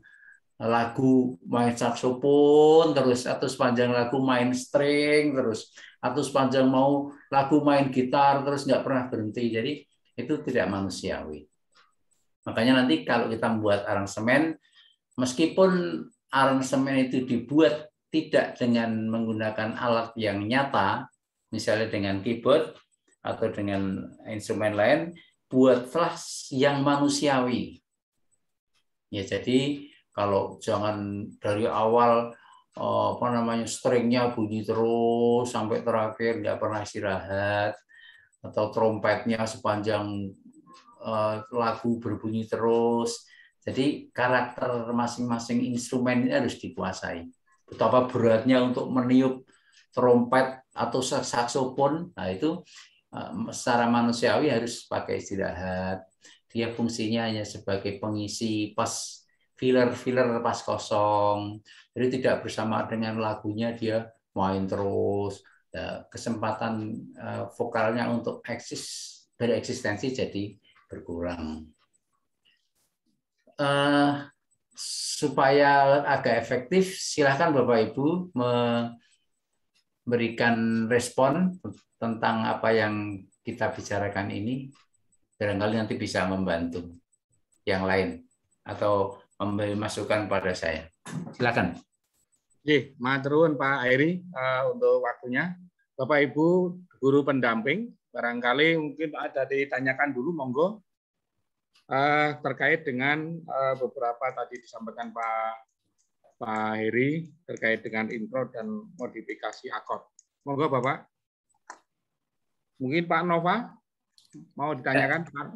lagu main saksofon terus, atau sepanjang lagu main string terus, atau sepanjang mau lagu main gitar terus nggak pernah berhenti. Jadi itu tidak manusiawi. Makanya nanti kalau kita membuat aransemen, meskipun aransemen itu dibuat tidak dengan menggunakan alat yang nyata, misalnya dengan keyboard atau dengan instrumen lain, buatlah yang manusiawi. Ya jadi kalau jangan dari awal stringnya bunyi terus sampai terakhir nggak pernah istirahat, atau trompetnya sepanjang lagu berbunyi terus. Jadi karakter masing-masing instrumen ini harus dikuasai. Betapa beratnya untuk meniup trompet atau saksofon, nah itu secara manusiawi harus pakai istirahat. Dia fungsinya hanya sebagai pengisi pas filler pas kosong. Jadi tidak bersama dengan lagunya dia main terus. Ya, kesempatan vokalnya untuk bereksistensi jadi berkurang. Supaya agak efektif, silakan Bapak Ibu memberikan respon tentang apa yang kita bicarakan ini. Barangkali nanti bisa membantu yang lain atau memberi masukan pada saya. Silakan. Oke, matur nuwun Pak Heri untuk waktunya. Bapak Ibu guru pendamping, barangkali mungkin ada ditanyakan dulu, monggo. Terkait dengan beberapa tadi disampaikan Pak Heri terkait dengan intro dan modifikasi akord. Monggo Bapak. Mungkin Pak Nova mau ditanyakan Pak.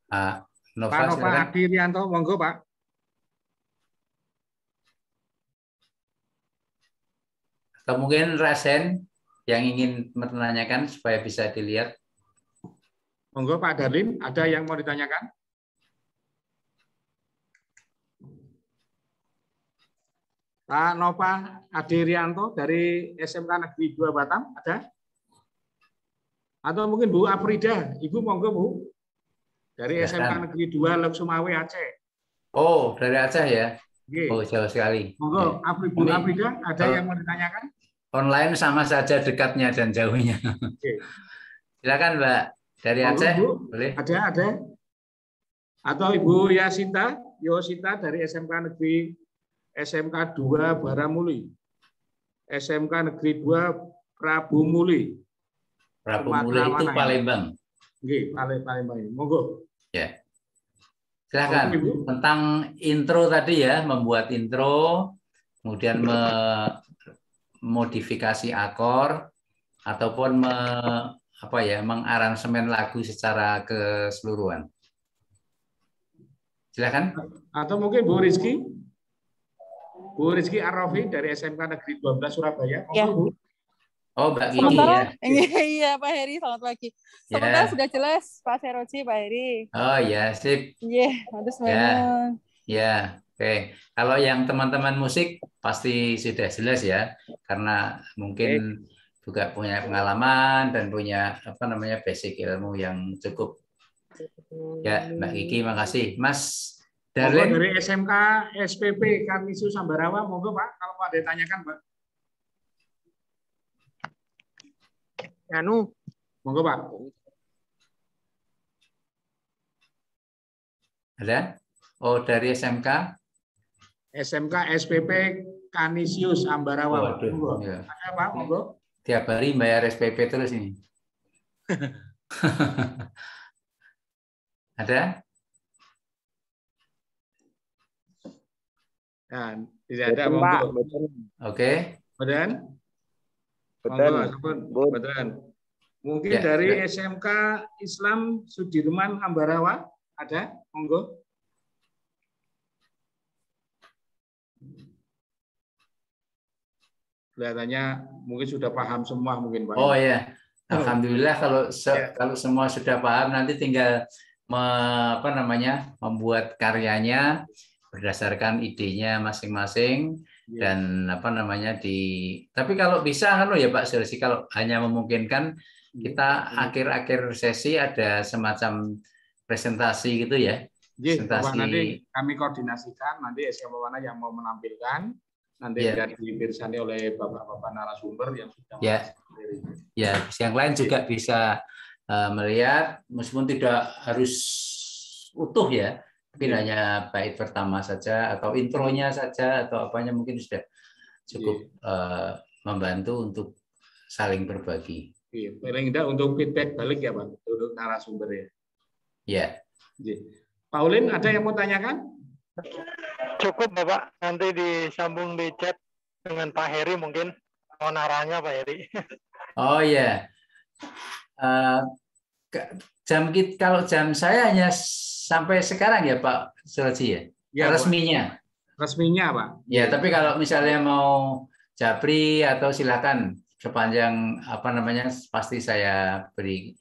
Pak Nova Adirianto, monggo Pak. Atau mungkin Rasen yang ingin menanyakan supaya bisa dilihat. Monggo Pak Darlin, ada yang mau ditanyakan? Pak Nova Adirianto dari SMK Negeri 2 Batam, ada? Atau mungkin Bu Afrida, Ibu monggo Bu. Dari SMK Negeri 2 Lok Sumawe Aceh. Oh, dari Aceh ya? Oke. Oh, jauh sekali. Monggo, Bu Ini, Afrida, ada yang mau ditanyakan? Online sama saja dekatnya dan jauhnya. Oke. Silakan Mbak, dari Monggo, Aceh, Bu. boleh? Ada. Atau Ibu Yosita dari SMK 2 Baramuli. SMK Negeri 2 Prabu Muli. Prabu Muli itu Palembang. Oke, Palembang. Monggo. Ya. Silakan. Monggo, Ibu. Tentang intro tadi ya, membuat intro, kemudian memodifikasi akor ataupun mengaransemen lagu secara keseluruhan. Silakan. Atau mungkin Bu Rizky Arrofi dari SMK Negeri 12 Surabaya. Ya. Bu. Oh, Mbak Kiki Sementara, ya. iya Pak Heri, selamat pagi. Sementara sudah jelas Pak Seroji, Pak Heri. Oh ya, sip. Iya, harus main. Ya, oke. Kalau yang teman-teman musik pasti sudah jelas ya, karena mungkin juga punya pengalaman dan punya basic ilmu yang cukup. Ya, Mbak Kiki, makasih. Mas Darlin dari SMK SPP Karnisu Sambarawa, monggo Pak, kalau mau ada yang tanyakan Pak. Monggo Pak. Ada? Oh, dari SMK SPP Kanisius Ambarawa. Waduh, ya. Ada Pak, monggo. Tiap hari bayar SPP terus ini. Ada? Nah, tidak ada, monggo. Oke. Bedan. Mungkin Ya, dari SMK Islam Sudirman Ambarawa ada, monggo. Kelihatannya mungkin sudah paham semua mungkin Pak. Oh ya, alhamdulillah kalau semua sudah paham, nanti tinggal membuat karyanya berdasarkan idenya masing-masing dan tapi kalau bisa ya Pak Sersi, kalau hanya memungkinkan kita akhir-akhir sesi ada semacam presentasi gitu ya. Presentasi. Nanti kami koordinasikan, nanti siapa mana yang mau menampilkan nanti biar dipirsani oleh bapak-bapak narasumber yang sudah yang lain juga bisa melihat, meskipun tidak harus utuh ya, mungkin hanya bait pertama saja atau intronya saja atau apanya, mungkin sudah cukup membantu untuk saling berbagi. Paling tidak untuk feedback balik ya Pak, untuk narasumber ya. Ya. Pauline, ada yang mau tanyakan? Cukup Bapak, nanti disambung di chat dengan Pak Heri mungkin mau naranya Pak Heri. Oh ya, kalau jam saya hanya sampai sekarang ya Pak Suroji ya, resminya. Resminya Pak. Ya, tapi kalau misalnya mau japri atau silakan sepanjang pasti saya beri,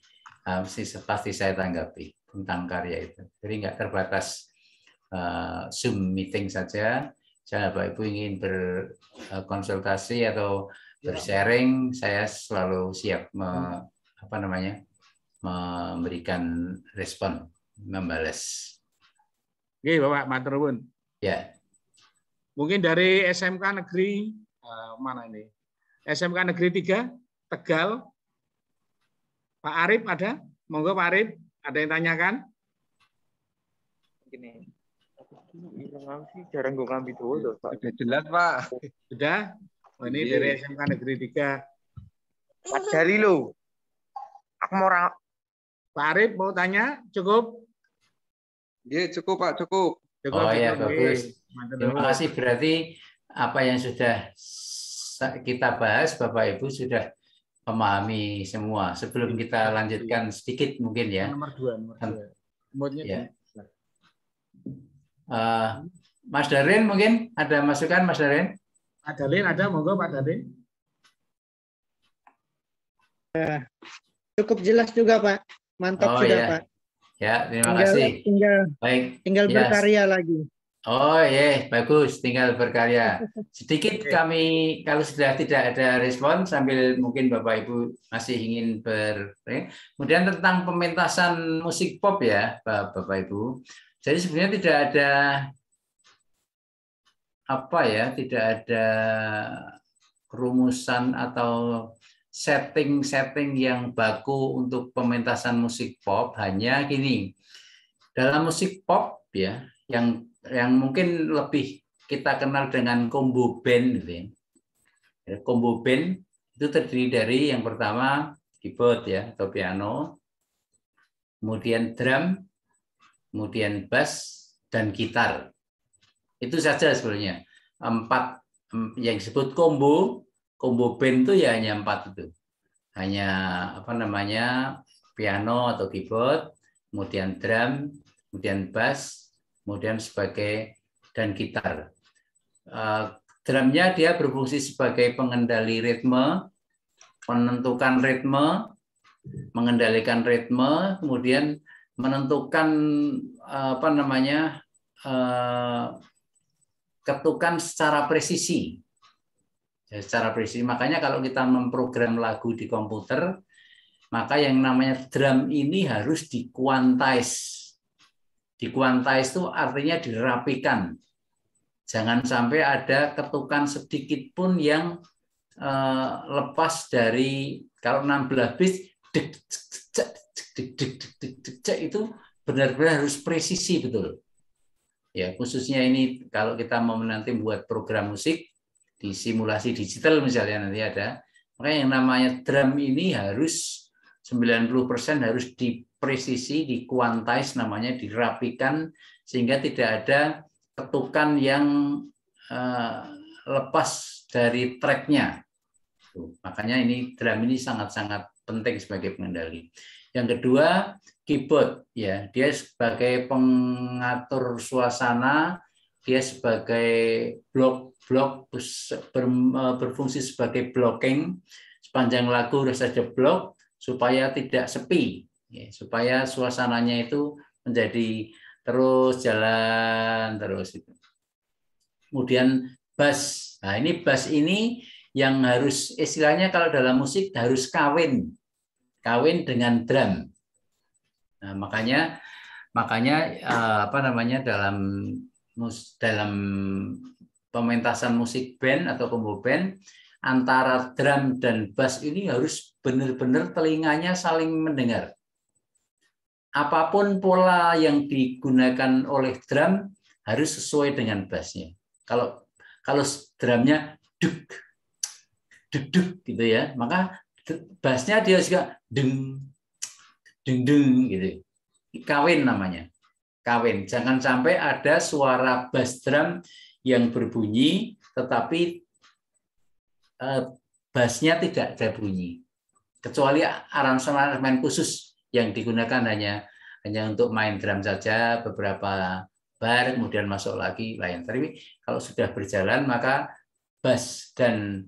pasti saya tanggapi tentang karya itu. Jadi nggak terbatas Zoom meeting saja. Jika Bapak Ibu ingin berkonsultasi atau bersharing, saya selalu siap memberikan respon, membalas. Oke, Bapak, matur nuwun. Ya. Mungkin dari SMK Negeri mana ini? SMK Negeri 3 Tegal. Pak Arif ada? Monggo Pak Arif, ada yang tanyakan? Gini. Jarang gue ngambil dulu loh, Pak. Sudah jelas, Pak. Sudah? Oh, ini dari SMK Negeri 3. Pak Jali lo. Aku mau Pak Arif mau tanya? Cukup? Iya, cukup, Pak. Cukup. Oh ya, bagus. Terima kasih. Berarti apa yang sudah kita bahas, Bapak Ibu sudah memahami semua. Sebelum kita lanjutkan sedikit mungkin ya. Nomor 2. Ya. Mas Darlin mungkin ada masukan, Mas Darlin? Pak Darlin ada, monggo Pak Darlin. Cukup jelas juga Pak, mantap sudah Pak. Ya, terima kasih. Tinggal berkarya lagi. Oh ya, bagus. Tinggal berkarya. Sedikit kami, kalau sudah tidak ada respon, sambil mungkin Bapak Ibu masih ingin kemudian tentang pementasan musik pop ya, Bapak Ibu. Jadi sebenarnya tidak ada tidak ada rumusan atau setting yang baku untuk pementasan musik pop. Hanya gini, dalam musik pop ya, yang mungkin lebih kita kenal dengan combo band gitu ya. Combo band itu terdiri dari yang pertama keyboard ya atau piano, kemudian drum, kemudian bass dan gitar. Itu saja sebenarnya. 4 yang disebut combo band itu ya hanya 4 itu. Hanya piano atau keyboard, kemudian drum, kemudian bass, kemudian dan gitar. Drumnya dia berfungsi sebagai pengendali ritme, menentukan ritme, mengendalikan ritme, kemudian menentukan ketukan secara presisi. Secara presisi. Makanya kalau kita memprogram lagu di komputer, maka yang namanya drum ini harus dikuantize. Dikuantize itu artinya dirapikan. Jangan sampai ada ketukan sedikit pun yang lepas dari, kalau 16 bit itu benar-benar harus presisi betul. Ya, khususnya ini kalau kita mau nanti buat program musik di simulasi digital misalnya nanti ada, maka yang namanya drum ini harus 90% harus dipresisi, dikuantize namanya, dirapikan sehingga tidak ada ketukan yang lepas dari tracknya. Makanya ini drum ini sangat-sangat penting sebagai pengendali. Yang kedua, keyboard ya, dia sebagai pengatur suasana, dia sebagai blok berfungsi sebagai blocking sepanjang lagu harus ada blok supaya tidak sepi, ya, supaya suasananya itu menjadi terus jalan terus. Kemudian bass, nah ini bass ini yang harus istilahnya kalau dalam musik harus kawin dengan drum. Nah, makanya dalam pementasan musik band atau combo band antara drum dan bass ini harus benar-benar telinganya saling mendengar. Apapun pola yang digunakan oleh drum harus sesuai dengan bassnya. Kalau drumnya duk gitu ya, maka bassnya dia juga deng gitu. Kawin namanya. Kawin. Jangan sampai ada suara bass drum yang berbunyi tetapi bassnya tidak ada bunyi. Kecuali aransemen khusus yang digunakan hanya untuk main drum saja beberapa bar kemudian masuk lagi lain. Tapi kalau sudah berjalan maka bass dan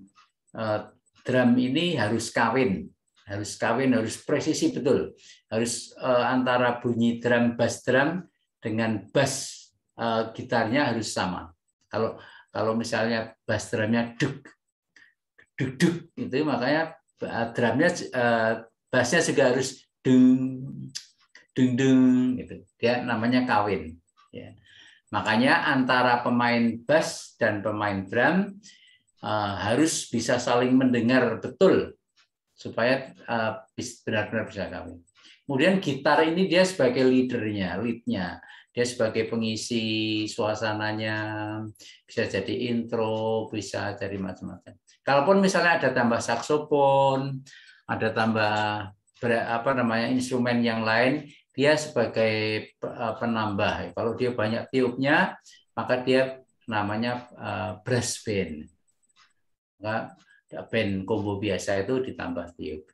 drum ini harus kawin, harus presisi betul, harus antara bunyi drum bass drum dengan bass gitarnya harus sama. Kalau misalnya bass drumnya duk itu makanya drumnya bassnya juga harus dung gitu. Dia namanya kawin. Ya. Makanya antara pemain bass dan pemain drum harus bisa saling mendengar betul supaya benar-benar bisa kawin. Kemudian gitar ini dia sebagai leadnya, dia sebagai pengisi suasananya, bisa jadi intro, bisa jadi macam-macam. Kalaupun misalnya ada tambah saksofon, ada tambah instrumen yang lain, dia sebagai penambah. Kalau dia banyak tiupnya, maka dia namanya brass band. Maka band combo biasa itu ditambah tiup.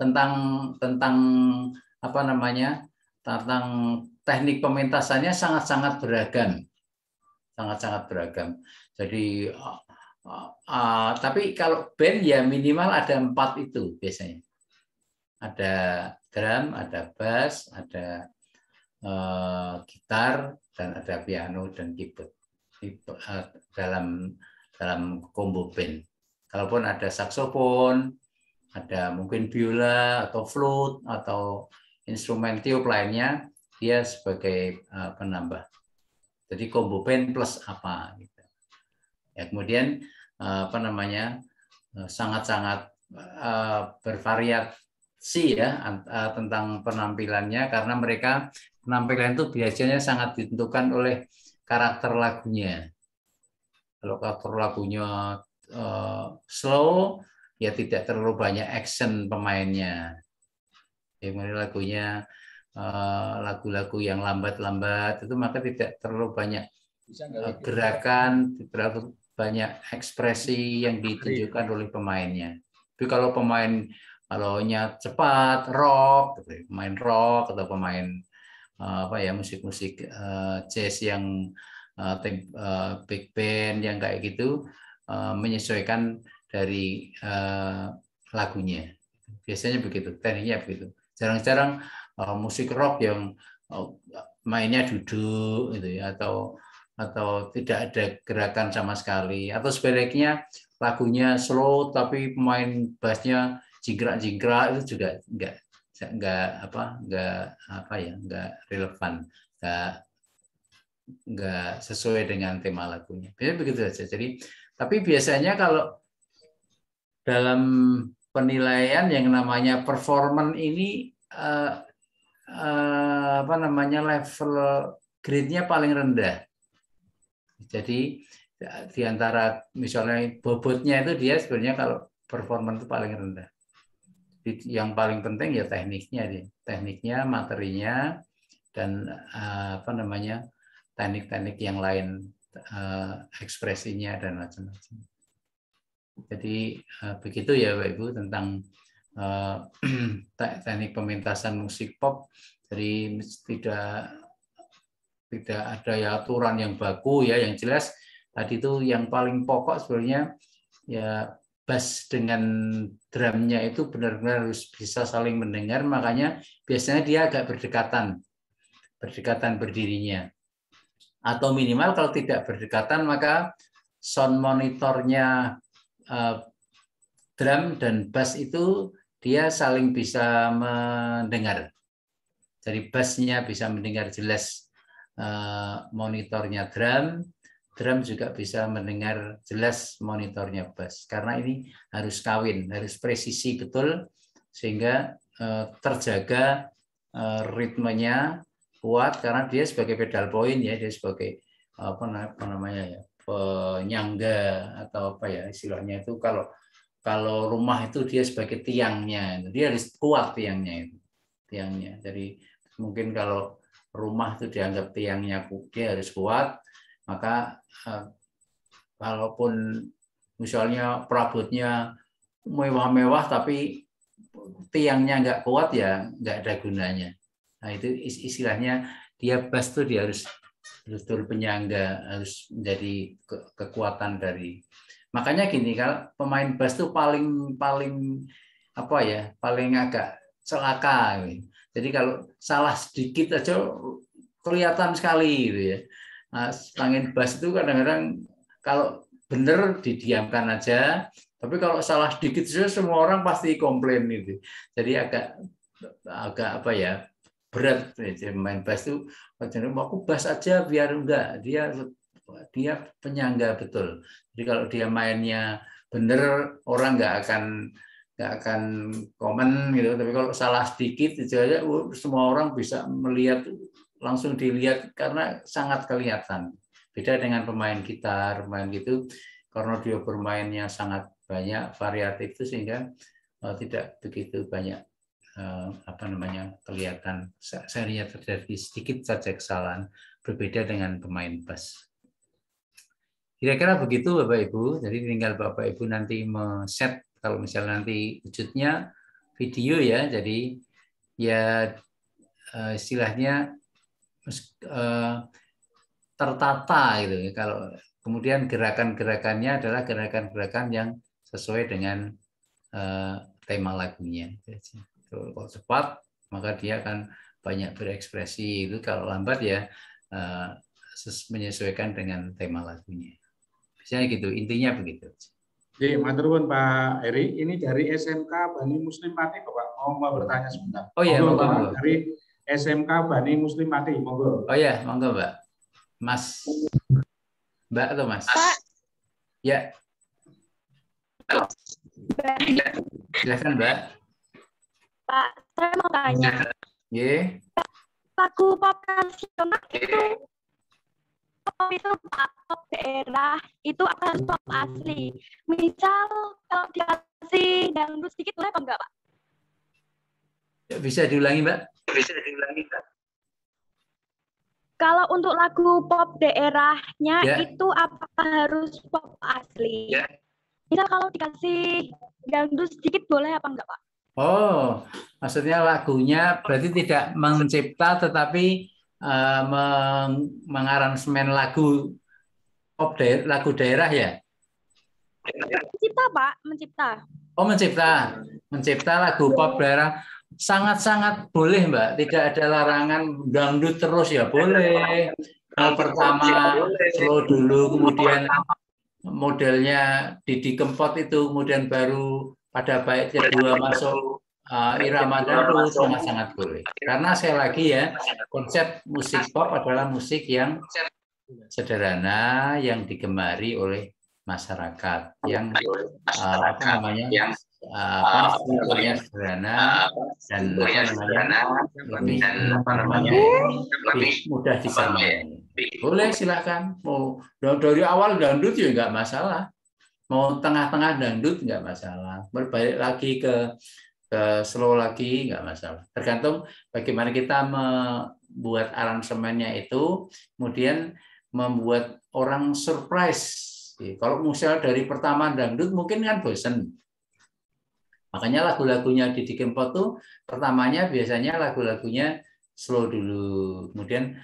Tentang teknik pementasannya sangat-sangat beragam. Jadi tapi kalau band ya minimal ada 4 itu biasanya. Ada drum, ada bass, ada gitar dan ada piano dan keyboard dalam combo band. Kalaupun ada saksofon, ada mungkin biola atau flute atau instrumen tiup lainnya, dia sebagai penambah. Jadi combo band plus apa gitu. Ya, kemudian sangat-sangat bervariasi ya tentang penampilannya, karena mereka penampilan itu biasanya sangat ditentukan oleh karakter lagunya. Kalau karakter lagunya slow, ya tidak terlalu banyak action pemainnya. Kemudian lagunya lagu-lagu yang lambat-lambat itu maka tidak terlalu banyak gerakan, tidak terlalu banyak ekspresi yang ditunjukkan oleh pemainnya. Tapi kalau kalaunya cepat, rock, pemain rock atau pemain musik-musik jazz yang big band yang kayak gitu, menyesuaikan dari lagunya. Biasanya begitu, tekniknya begitu. Jarang-jarang musik rock yang mainnya duduk gitu ya, atau tidak ada gerakan sama sekali, atau sebaliknya lagunya slow tapi pemain bassnya jingkrak-jingkrak, itu juga nggak relevan, nggak sesuai dengan tema lagunya. Biasanya begitu saja. Jadi, tapi biasanya kalau dalam penilaian yang namanya performance ini level grade-nya paling rendah. Jadi di antara misalnya bobotnya itu dia sebenarnya kalau performance itu paling rendah. Yang paling penting ya tekniknya, materinya, dan teknik-teknik yang lain, ekspresinya dan macam-macam. Jadi begitu ya Bapak Ibu tentang teknik pementasan musik pop. Jadi tidak ada ya aturan yang baku ya, yang jelas tadi itu yang paling pokok sebenarnya ya bass dengan drumnya itu benar-benar harus bisa saling mendengar, makanya biasanya dia agak berdekatan berdirinya. Atau minimal kalau tidak berdekatan maka sound monitornya drum dan bass itu dia saling bisa mendengar. Jadi bassnya bisa mendengar jelas monitornya drum juga bisa mendengar jelas monitornya bass. Karena ini harus kawin, harus presisi betul sehingga terjaga ritmenya kuat, karena dia sebagai pedal point ya, dia sebagai penyangga atau istilahnya itu, kalau rumah itu dia sebagai tiangnya, dia harus kuat tiangnya. Jadi mungkin kalau rumah itu dianggap tiangnya dia harus kuat, maka kalaupun misalnya perabotnya mewah-mewah tapi tiangnya nggak kuat ya nggak ada gunanya. Nah itu istilahnya dia bass tuh dia harus betul penyangga, harus menjadi kekuatan dari. Makanya gini, kalau pemain bass tuh paling agak celaka. Jadi kalau salah sedikit aja kelihatan sekali gitu ya. Nah, pemain bass itu kadang-kadang kalau benar didiamkan aja, tapi kalau salah sedikit saja semua orang pasti komplain gitu. Jadi agak berat main bass itu. Aku bass aja biar enggak, dia penyangga betul. Jadi kalau dia mainnya bener orang nggak akan komen gitu. Tapi kalau salah sedikit aja semua orang bisa melihat, langsung dilihat karena sangat kelihatan. Beda dengan pemain gitar, pemain gitu, karena dia bermainnya sangat banyak variatif itu sehingga tidak begitu banyak kelihatan. Serinya terjadi sedikit saja kesalahan, berbeda dengan pemain bass. Kira-kira begitu Bapak Ibu. Jadi tinggal Bapak Ibu nanti men-set kalau misalnya nanti wujudnya video ya. Jadi ya istilahnya tertata gitu. Kalau kemudian gerakan-gerakannya adalah gerakan-gerakan yang sesuai dengan tema lagunya. Kalau cepat maka dia akan banyak berekspresi. Itu kalau lambat ya menyesuaikan dengan tema lagunya. Biasanya gitu, intinya begitu. Jadi, matur nuwun Pak Heri, ini dari SMK Bani Muslim Pati, Bapak. Mau bertanya sebentar. Oh iya, monggo, monggo. Pak, dari SMK Bani Muslim Pati, monggo. Oh iya, monggo Mbak. Mas. Mbak atau Mas? Pak. Ya. Silakan Mbak. Pak, saya mau tanya. Ye. Lagu pop nasional itu pop daerah itu akan pop asli. Misal kalau dikasih dangdut sedikit boleh apa enggak, Pak? Bisa diulangi, Mbak? Bisa diulangi, Mbak. Kalau untuk lagu pop daerahnya Ya. itu apakah harus pop asli? Ya. Misal kalau dikasih dangdut sedikit boleh apa enggak, Pak? Oh, maksudnya lagunya berarti tidak mencipta tetapi mengaransemen lagu pop lagu daerah ya? Mencipta, Pak, mencipta. Oh, mencipta lagu pop daerah sangat-sangat boleh, Mbak. Tidak ada larangan dangdut terus ya boleh. Mau pertama slow dulu, kemudian modelnya Didi Kempot itu, kemudian baru pada bait kedua masuk irama dangdut, sangat-sangat boleh. Karena sekali lagi ya, konsep musik pop adalah musik yang sederhana, yang digemari oleh masyarakat, yang apa namanya, strukturnya sederhana dan lebih mudah dicermati. Boleh, silakan. Mau dari awal dangdut ya nggak masalah. Mau tengah-tengah dangdut nggak masalah. Berbalik lagi ke slow lagi nggak masalah. Tergantung bagaimana kita membuat aransemennya itu, kemudian membuat orang surprise. Kalau misalnya dari pertama dangdut mungkin kan bosen. Makanya lagu-lagunya Didi Kempot tuh pertamanya biasanya lagu-lagunya slow dulu. Kemudian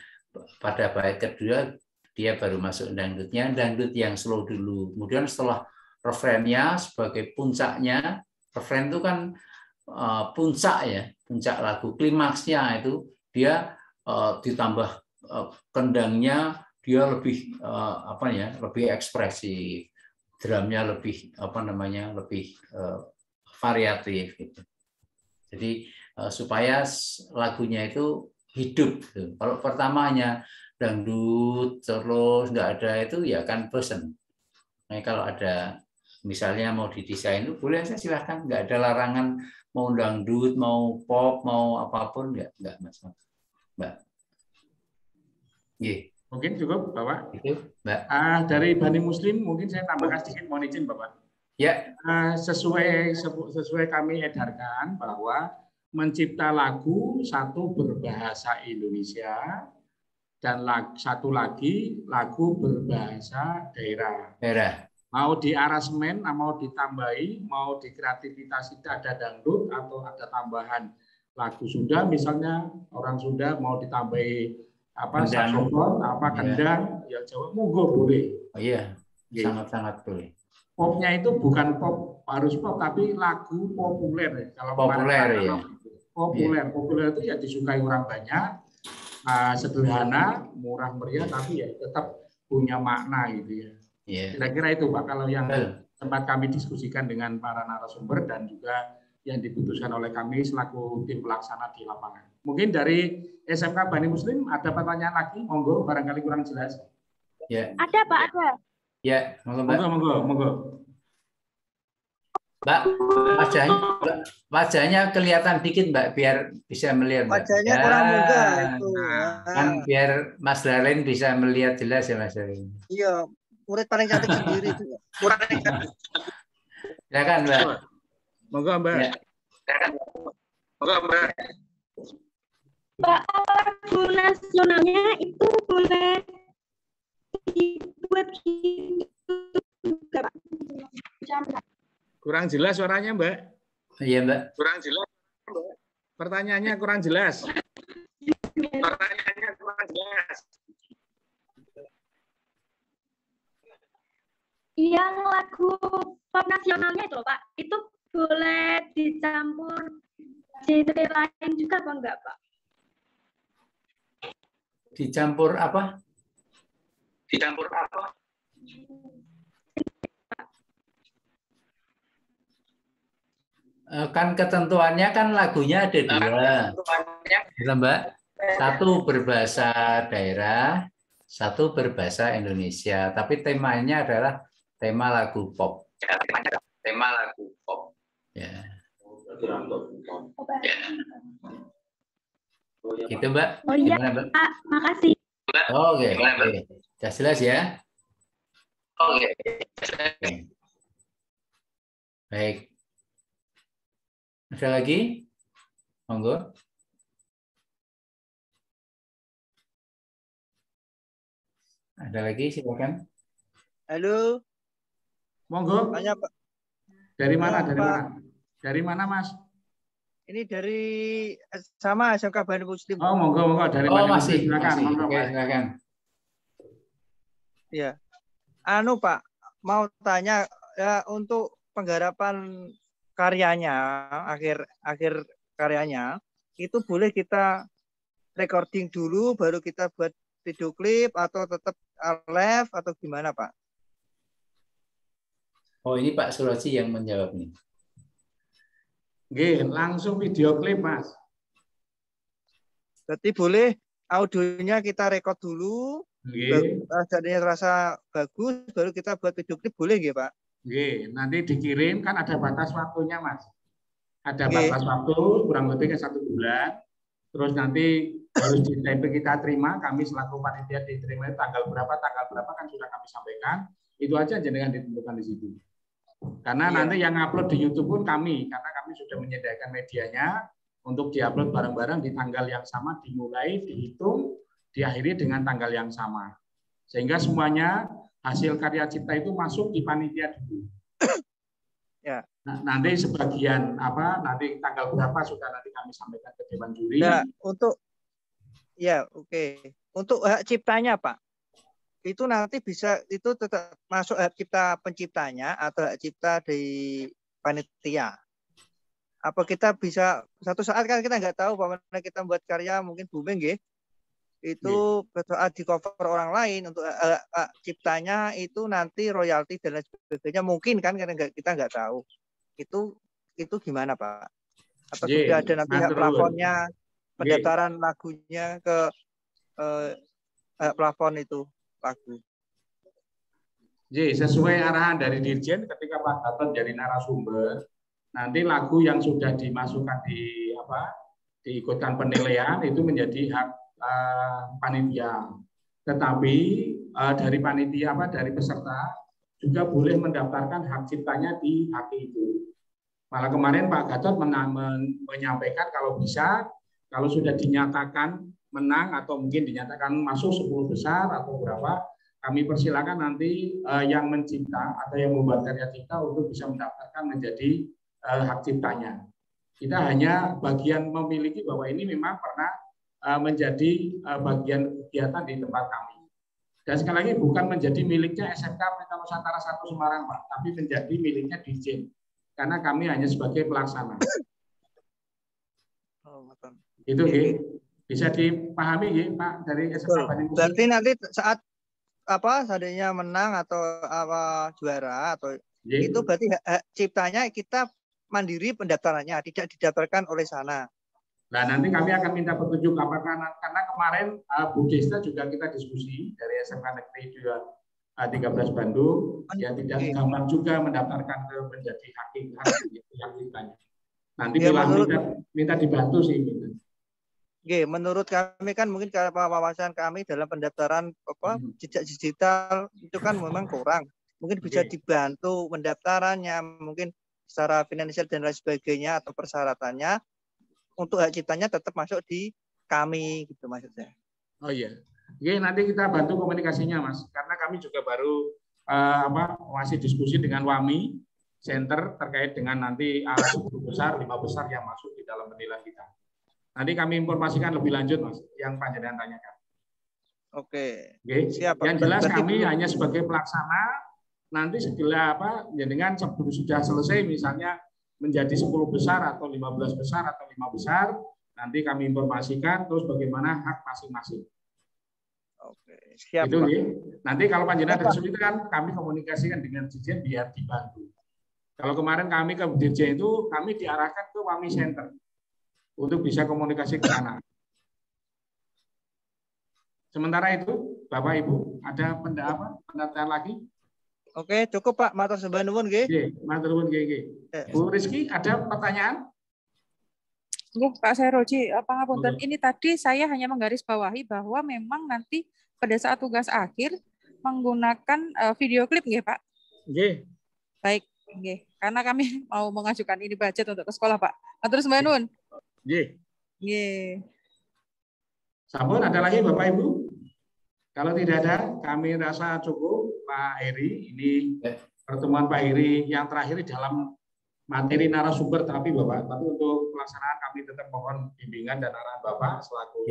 pada bait kedua dia baru masuk dangdutnya, dangdut yang slow dulu. Kemudian setelah refrennya sebagai puncaknya, refren itu kan puncak ya, puncak lagu, klimaksnya itu dia ditambah kendangnya, dia lebih lebih ekspresif, drumnya lebih lebih variatif gitu. Jadi supaya lagunya itu hidup gitu. Kalau pertamanya dangdut terus nggak ada itu ya kan bosen. Nah, kalau ada misalnya mau didesain itu boleh saya silahkan, nggak ada larangan mau dangdut, mau pop, mau apapun nggak masalah, Mbak. Yeah. Mungkin cukup, Bapak. Itu, Mbak. Dari Bani Muslim mungkin saya tambahkan sedikit, mohon izin, Bapak. Ya. Sesuai kami edarkan bahwa mencipta lagu satu berbahasa Indonesia dan satu lagi lagu berbahasa daerah. Mau di aransemen, mau ditambahi, mau di kreativitas ada dangdut atau ada tambahan lagu Sunda, misalnya orang Sunda mau ditambahi saksofon, kendang, ya Jawa, monggo boleh. Oh iya, sangat-sangat boleh. Popnya itu bukan pop harus pop, tapi lagu populer. Kalau populer ya. Populer itu ya disukai orang banyak, sederhana, murah meriah, tapi ya tetap punya makna gitu ya. Kira-kira itu Pak, kalau yang sempat kami diskusikan dengan para narasumber dan juga yang diputuskan oleh kami selaku tim pelaksana di lapangan. Mungkin dari SMK Bani Muslim ada pertanyaan lagi, monggo, barangkali kurang jelas. Ya. Ada Pak, ada. Ya, monggo. Mbak, wajahnya kelihatan dikit Mbak, biar bisa melihat. Mbak. Wajahnya kurang muda itu. Kan biar Mas Darlin bisa melihat jelas ya Mas Darlin. Iya, murid paling cantik sendiri itu. Kurang cantik. Ya kan Mbak. Monggo Mbak. Ya. Monggo Mbak. Mbak, lagu nasionalnya itu boleh dibuat gitu. Kurang jelas suaranya Mbak. Iya Mbak. Kurang jelas. Pertanyaannya kurang jelas. Yang lagu pop nasionalnya itu loh Pak, itu boleh dicampur genre lain juga apa enggak Pak? Dicampur apa? Dicampur apa? Kan ketentuannya kan lagunya ada dua, gitu, Mbak. Satu berbahasa daerah, satu berbahasa Indonesia. Tapi temanya adalah tema lagu pop. Tema lagu pop. Ya. Gitu, Mbak. Oh iya, Gimana, Mbak? Pak. Makasih. Oke. Sudah jelas ya? Oke. Baik. Ada lagi? Monggo. Ada lagi, silakan. Halo. Monggo. Tanya, Pak. Dari mana? Dari Pak. mana? Dari mana, Mas? Ini dari sama SMK Bandung Muslim. Oh, monggo, monggo. Dari Oh, Bandung masih. Muslim. Silakan. Masih. Monggo, Oke, Mas. silakan. Ya. Anu Pak, mau tanya ya, untuk penggarapan karyanya, akhir karyanya, itu boleh kita recording dulu baru kita buat video klip atau tetap live atau gimana, Pak? Oh, ini Pak Suroji yang menjawab nih. Nggih, langsung video klip, Mas. Berarti boleh audionya kita record dulu, jadinya terasa bagus, baru kita buat video klip, boleh nggih, Pak? Nggih, nanti dikirim kan ada batas waktunya, Mas. Ada Nggih. batas waktu kurang lebih 1 bulan. Terus nanti harus di tempe kita terima, kami selaku panitia diterima tanggal berapa kan sudah kami sampaikan. Itu aja jenengan ditentukan di situ. Karena nanti yang upload di YouTube pun kami, karena kami sudah menyediakan medianya untuk diupload bareng-bareng di tanggal yang sama, dimulai, dihitung, diakhiri dengan tanggal yang sama. Sehingga semuanya hasil karya cipta itu masuk di panitia dulu. Ya. Nah, nanti sebagian nanti tanggal berapa sudah nanti kami sampaikan ke Dewan Juri. Nah, untuk untuk hak ciptanya, Pak, itu nanti bisa itu tetap masuk hak cipta penciptanya atau hak cipta di panitia. Apa kita bisa satu saat kan kita nggak tahu bagaimana kita membuat karya mungkin booming, nggih. Itu saat di cover orang lain untuk ciptanya itu nanti royalti dan lain sebagainya mungkin kan karena kita nggak tahu. Itu gimana, Pak? Atau sudah ada nanti hak plafonnya, pendaftaran lagunya ke hak plafon itu lagu. Sesuai arahan dari Dirjen ketika Pak Gatot jadi narasumber, nanti lagu yang sudah dimasukkan diikutkan penilaian itu menjadi hak panitia. Tetapi dari panitia dari peserta juga boleh mendaftarkan hak ciptanya di hak itu. Malah kemarin Pak Gatot menyampaikan kalau bisa, kalau sudah dinyatakan menang atau mungkin dinyatakan masuk 10 besar atau berapa, kami persilakan nanti yang mencipta atau yang membuat karya cipta untuk bisa mendaftarkan menjadi hak ciptanya. Kita hanya bagian memiliki bahwa ini memang pernah menjadi bagian kegiatan di tempat kami. Dan sekali lagi bukan menjadi miliknya SMK Pelita Nusantara 1 Semarang, Pak, tapi menjadi miliknya Dirjen. Karena kami hanya sebagai pelaksana. Itu bisa dipahami Pak dari SMK Bandung. Berarti nanti saat seandainya menang atau juara atau itu berarti hak ciptanya kita mandiri pendaftarannya, tidak didaftarkan oleh sana. Nah, nanti kami akan minta petunjuk apakah karena kemarin Bu Desta juga kita diskusi dari SMK Negeri 13 Bandung, ya tidak gampang juga mendaftarkan ke menjadi hakim yang ciptanya. Nanti minta dibantu sih. Menurut kami kan mungkin wawasan kami dalam pendaftaran jejak digital itu kan memang kurang. Mungkin bisa dibantu pendaftarannya, mungkin secara finansial dan lain sebagainya atau persyaratannya. Untuk hak ciptanya tetap masuk di kami gitu maksudnya. Oh iya. Nanti kita bantu komunikasinya, Mas. Karena kami juga baru masih diskusi dengan WAMI Center terkait dengan nanti 10 besar, 5 besar yang masuk di dalam penilaian kita. Nanti kami informasikan lebih lanjut, Mas, yang panjenengan tanyakan. Oke. Siap. Yang jelas kami hanya sebagai pelaksana, nanti segala dengan sudah selesai misalnya menjadi 10 besar atau 15 besar atau 5 besar, nanti kami informasikan terus bagaimana hak masing-masing. Oke, siap itu Pak. ya. Nanti kalau panjenengan ada Pak. kesulitan, kami komunikasikan dengan Dirjen biar dibantu. Kalau kemarin kami ke Dirjen itu, kami diarahkan ke Wami Center untuk bisa komunikasi ke sana. Sementara itu, Bapak Ibu, ada pendataan lagi? Oke, cukup Pak. Matur sembah nuwun nggih. Nggih, matur nuwun nggih. Bu Rizky, ada pertanyaan? Nggih, Pak Seroji, pangapunten. Ini tadi saya hanya menggarisbawahi bahwa memang nanti pada saat tugas akhir menggunakan video klip nggih, Pak? Nggih. Baik, nggih. Karena kami mau mengajukan ini budget untuk ke sekolah, Pak. Matur sembah nuwun. Nggih. Nggih. Sampun, ada lagi Bapak Ibu? Kalau tidak ada, kami rasa cukup Pak Heri. Ini pertemuan Pak Heri yang terakhir dalam materi narasumber tapi Bapak. Tapi untuk pelaksanaan kami tetap mohon bimbingan dan arahan Bapak selaku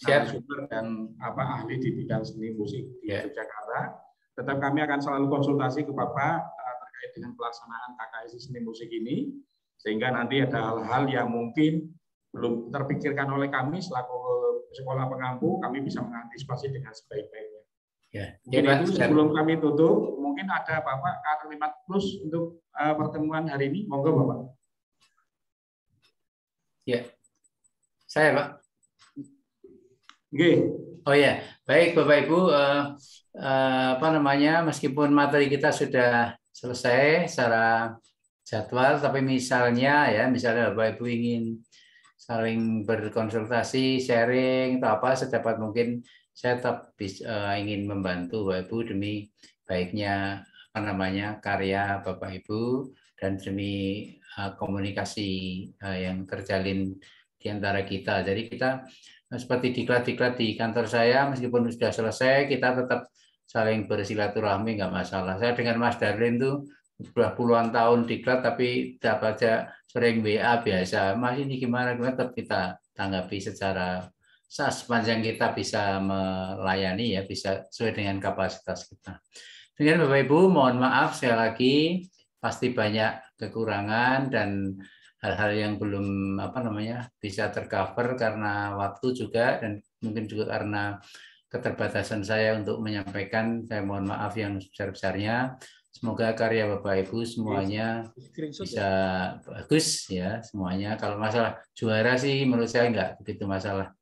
narasumber dan ahli di bidang seni musik di Yogyakarta. Tetap kami akan selalu konsultasi ke Bapak terkait dengan pelaksanaan KKSI seni musik ini, sehingga nanti ada hal-hal yang mungkin belum terpikirkan oleh kami selaku sekolah pengampu, kami bisa mengantisipasi dengan sebaik-baiknya. Jadi itu sebelum kami tutup, mungkin ada Bapak kalimat plus untuk pertemuan hari ini, monggo Bapak. Ya, saya Pak. Oke. Oh ya, baik Bapak Ibu, meskipun materi kita sudah selesai secara jadwal, tapi misalnya Bapak Ibu ingin saling berkonsultasi, sharing atau apa sedapat mungkin, saya tetap ingin membantu Bapak Ibu demi baiknya karya Bapak Ibu dan demi komunikasi yang terjalin di antara kita. Jadi kita seperti diklat-diklat di kantor saya, meskipun sudah selesai, kita tetap saling bersilaturahmi, nggak masalah. Saya dengan Mas Darlin tuh sudah puluhan tahun diklat, tapi tidak baca sering WA biasa. Mas ini gimana? Tetap kita tanggapi secara sepanjang kita bisa melayani, bisa sesuai dengan kapasitas kita. Dengan Bapak Ibu, mohon maaf sekali lagi, pasti banyak kekurangan dan hal-hal yang belum bisa tercover karena waktu juga, dan mungkin juga karena keterbatasan saya untuk menyampaikan. Saya mohon maaf yang sebesar-besarnya. Semoga karya Bapak Ibu semuanya bisa bagus ya semuanya. Kalau masalah juara sih menurut saya nggak begitu masalah.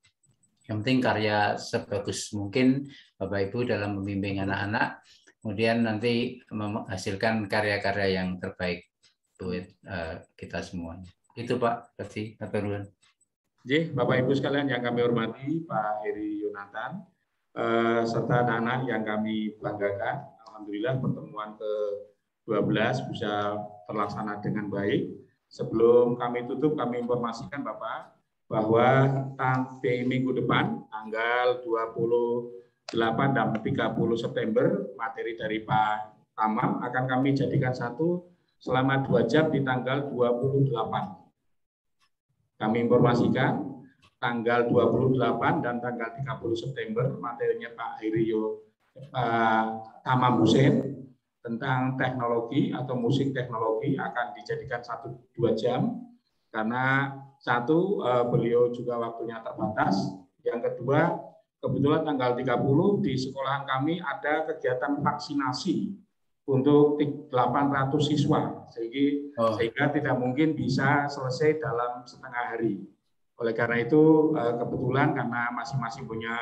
Yang penting karya sebagus mungkin Bapak Ibu dalam membimbing anak-anak, kemudian nanti menghasilkan karya-karya yang terbaik buat kita semuanya. Itu Pak, terima kasih. Bapak Ibu sekalian yang kami hormati, Pak Heri Yonatan, serta anak-anak yang kami banggakan. Alhamdulillah pertemuan ke-12 bisa terlaksana dengan baik. Sebelum kami tutup, kami informasikan Bapak bahwa di minggu depan, tanggal 28 dan 30 September, materi dari Pak Tamam akan kami jadikan satu selama 2 jam di tanggal 28. Kami informasikan tanggal 28 dan tanggal 30 September, materinya Pak Heriyo Tamam Hussein tentang teknologi atau musik teknologi akan dijadikan 1-2 jam karena satu beliau juga waktunya terbatas. Yang kedua, kebetulan tanggal 30 di sekolahan kami ada kegiatan vaksinasi untuk 800 siswa sehingga tidak mungkin bisa selesai dalam setengah hari. Oleh karena itu kebetulan karena masing-masing punya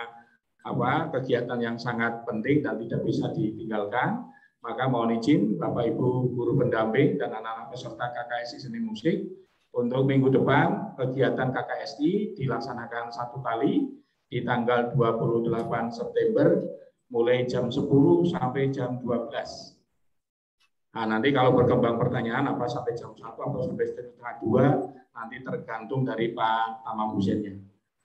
kegiatan yang sangat penting dan tidak bisa ditinggalkan, maka mohon izin Bapak Ibu guru pendamping dan anak-anak peserta KKSI Seni Musik untuk minggu depan kegiatan KKSI dilaksanakan 1 kali di tanggal 28 September mulai jam 10 sampai jam 12. Nah, nanti kalau berkembang pertanyaan apa sampai jam 1 atau sampai setengah 2 nanti tergantung dari Pak Tamam Husseinnya.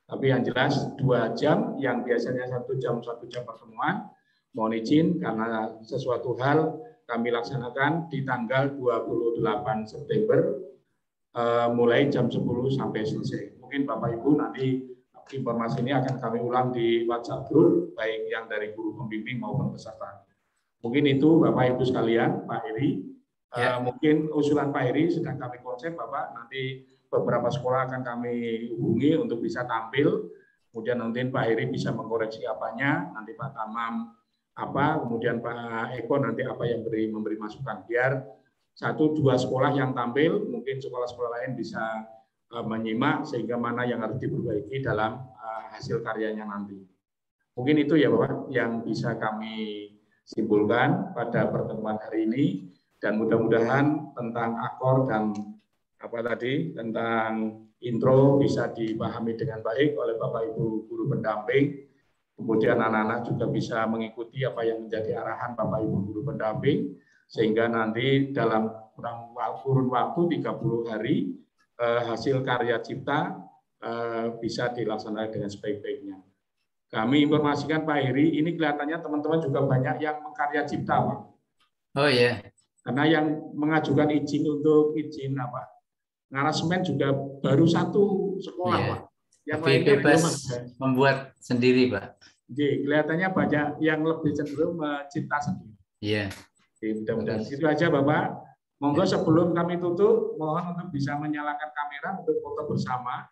Tapi yang jelas 2 jam yang biasanya 1 jam pertemuan, mohon izin karena sesuatu hal kami laksanakan di tanggal 28 September mulai jam 10 sampai selesai. Mungkin Bapak Ibu nanti informasi ini akan kami ulang di WhatsApp group baik yang dari guru pembimbing maupun peserta. Mungkin itu Bapak Ibu sekalian, Pak Heri. Mungkin usulan Pak Heri sedang kami konsep Bapak, nanti beberapa sekolah akan kami hubungi untuk bisa tampil Kemudian nanti Pak Heri bisa mengkoreksi apanya, nanti Pak Tamam apa, kemudian Pak Eko nanti apa yang memberi masukan. Biar 1-2 sekolah yang tampil, mungkin sekolah-sekolah lain bisa menyimak sehingga mana yang harus diperbaiki dalam hasil karyanya nanti. Mungkin itu ya Bapak yang bisa kami simpulkan pada pertemuan hari ini, dan mudah-mudahan tentang akor dan apa tadi tentang intro bisa dipahami dengan baik oleh Bapak Ibu guru pendamping. Kemudian anak-anak juga bisa mengikuti apa yang menjadi arahan Bapak Ibu guru pendamping, sehingga nanti dalam kurun waktu 30 hari hasil karya cipta bisa dilaksanakan dengan sebaik-baiknya. Kami informasikan Pak Heri, ini kelihatannya teman-teman juga banyak yang mengkarya cipta, Pak. Oh iya. Karena yang mengajukan izin untuk ngarasemen juga baru 1 sekolah, Pak. Yang Tapi bebas membuat sendiri, Pak. Jadi, kelihatannya banyak yang lebih cenderung mencipta sendiri. Iya. Mudah-mudahan itu aja, Bapak. Monggo sebelum kami tutup, mohon untuk bisa menyalakan kamera untuk foto bersama,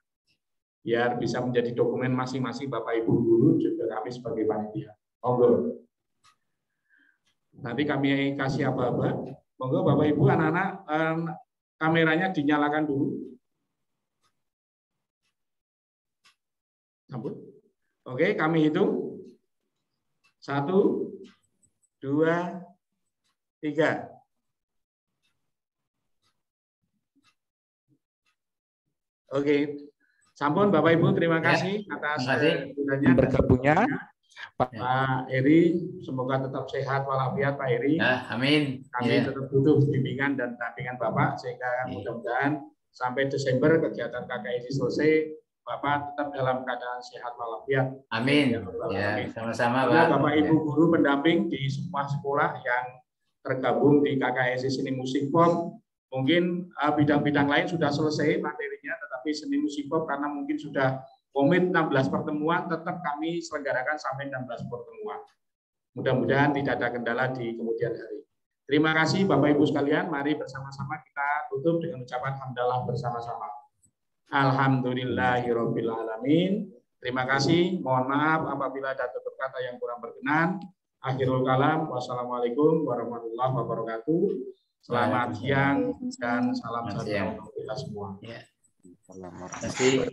biar bisa menjadi dokumen masing-masing Bapak Ibu guru juga kami sebagai panitia. Monggo. Nanti kami kasih apa-apa. Monggo Bapak Ibu anak-anak kameranya dinyalakan dulu. Sambut. Oke, kami hitung. 1, 2, 3. Oke, sampun Bapak Ibu, terima kasih atas bergabungnya Pak Heri. Semoga tetap sehat walafiat Pak Heri. Amin. Kami tetap butuh bimbingan dan dampingan Bapak sehingga mudah-mudahan sampai Desember kegiatan KKSI selesai, Bapak tetap dalam keadaan sehat walafiat. Amin. Ya, sama-sama Pak. Bapak Ibu guru pendamping di semua sekolah yang tergabung di KKSI Seni Musik Pop, mungkin bidang-bidang lain sudah selesai materinya, tetapi seni musik pop karena mungkin sudah komit 16 pertemuan, tetap kami selenggarakan sampai 16 pertemuan. Mudah-mudahan tidak ada kendala di kemudian hari. Terima kasih Bapak Ibu sekalian, mari bersama-sama kita tutup dengan ucapan hamdalah bersama-sama. Alhamdulillahirabbil alamin. Terima kasih, mohon maaf apabila ada tutur kata yang kurang berkenan. Akhirul kalam, wassalamualaikum warahmatullahi wabarakatuh. Selamat siang dan salam sejahtera untuk kita semua. Ya. Terima kasih, Pak.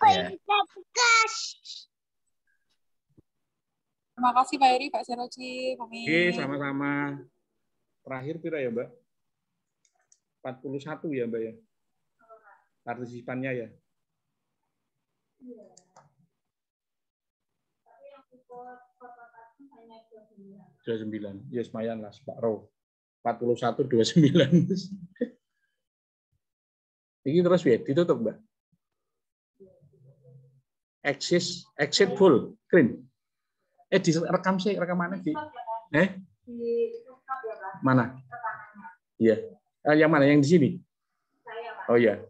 Ya. Terima kasih Pak Heri, Pak Seroji, Mami. Oke, sama-sama. Terakhir pira ya, Mbak? 41 ya, Mbak ya? Partisipannya ya? 29. Ya, lumayan lah, Pak Ro. 41, 29. Ini terus ya, ditutup, Mbak. Exit full, screen. Direkam sih, rekamannya di. Mana? Iya. Yang mana? Yang di sini? Oh iya.